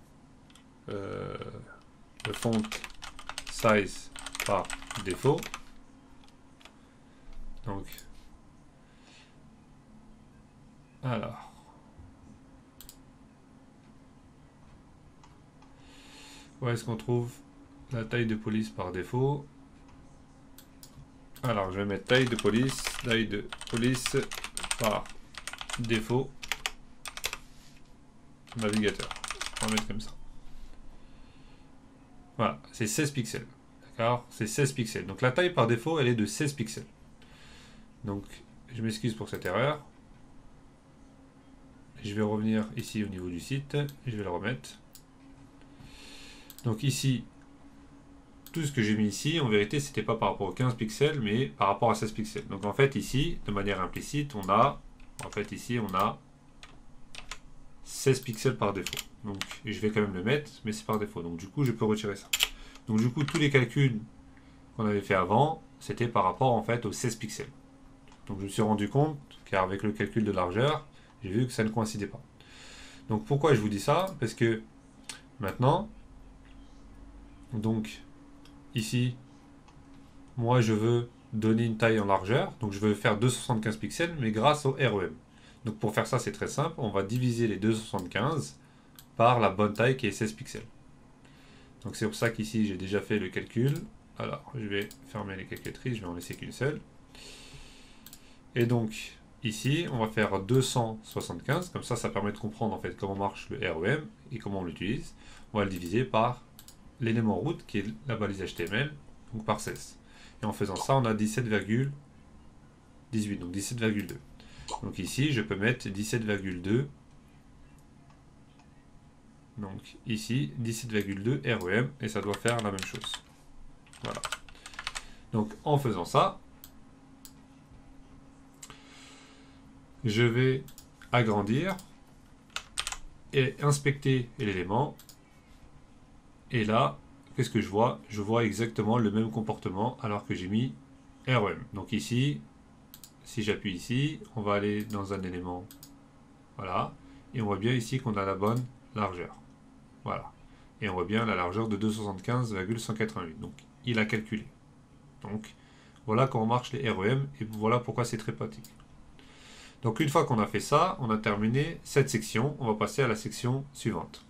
le font size par défaut, donc, alors, où est-ce qu'on trouve la taille de police par défaut? Alors, je vais mettre taille de police par défaut, navigateur. On va mettre comme ça. Voilà, c'est 16 pixels. D'accord? C'est 16 pixels. Donc la taille par défaut, elle est de 16 pixels. Donc, je m'excuse pour cette erreur. Je vais revenir ici au niveau du site. Je vais le remettre. Donc ici, tout ce que j'ai mis ici, en vérité, c'était pas par rapport aux 15 pixels, mais par rapport à 16 pixels. Donc en fait, ici, de manière implicite, on a 16 pixels par défaut. Donc je vais quand même le mettre, mais c'est par défaut. Donc du coup, je peux retirer ça. Donc du coup, tous les calculs qu'on avait fait avant, c'était par rapport en fait aux 16 pixels. Donc je me suis rendu compte qu'avec le calcul de largeur, j'ai vu que ça ne coïncidait pas. Donc pourquoi je vous dis ça? Parce que maintenant, donc ici, moi je veux donner une taille en largeur, donc je veux faire 275 pixels, mais grâce au REM. Donc pour faire ça, c'est très simple, on va diviser les 275 par la bonne taille qui est 16 pixels. Donc c'est pour ça qu'ici j'ai déjà fait le calcul. Alors je vais fermer les calculatrices, je vais en laisser qu'une seule. Et donc ici on va faire 275, comme ça permet de comprendre en fait comment marche le REM et comment on l'utilise. On va le diviser par l'élément root qui est la balise HTML, donc par 16. Et en faisant ça on a 17,18, donc 17,2. Donc ici je peux mettre 17,2. Donc ici 17,2 REM et ça doit faire la même chose. Voilà. Donc en faisant ça, je vais agrandir et inspecter l'élément. Et là, qu'est-ce que je vois? Je vois exactement le même comportement alors que j'ai mis REM. Donc ici, si j'appuie ici, on va aller dans un élément. Voilà. Et on voit bien ici qu'on a la bonne largeur. Voilà. Et on voit bien la largeur de 275,188. Donc, il a calculé. Donc, voilà comment marchent les REM et voilà pourquoi c'est très pratique. Donc, une fois qu'on a fait ça, on a terminé cette section. On va passer à la section suivante.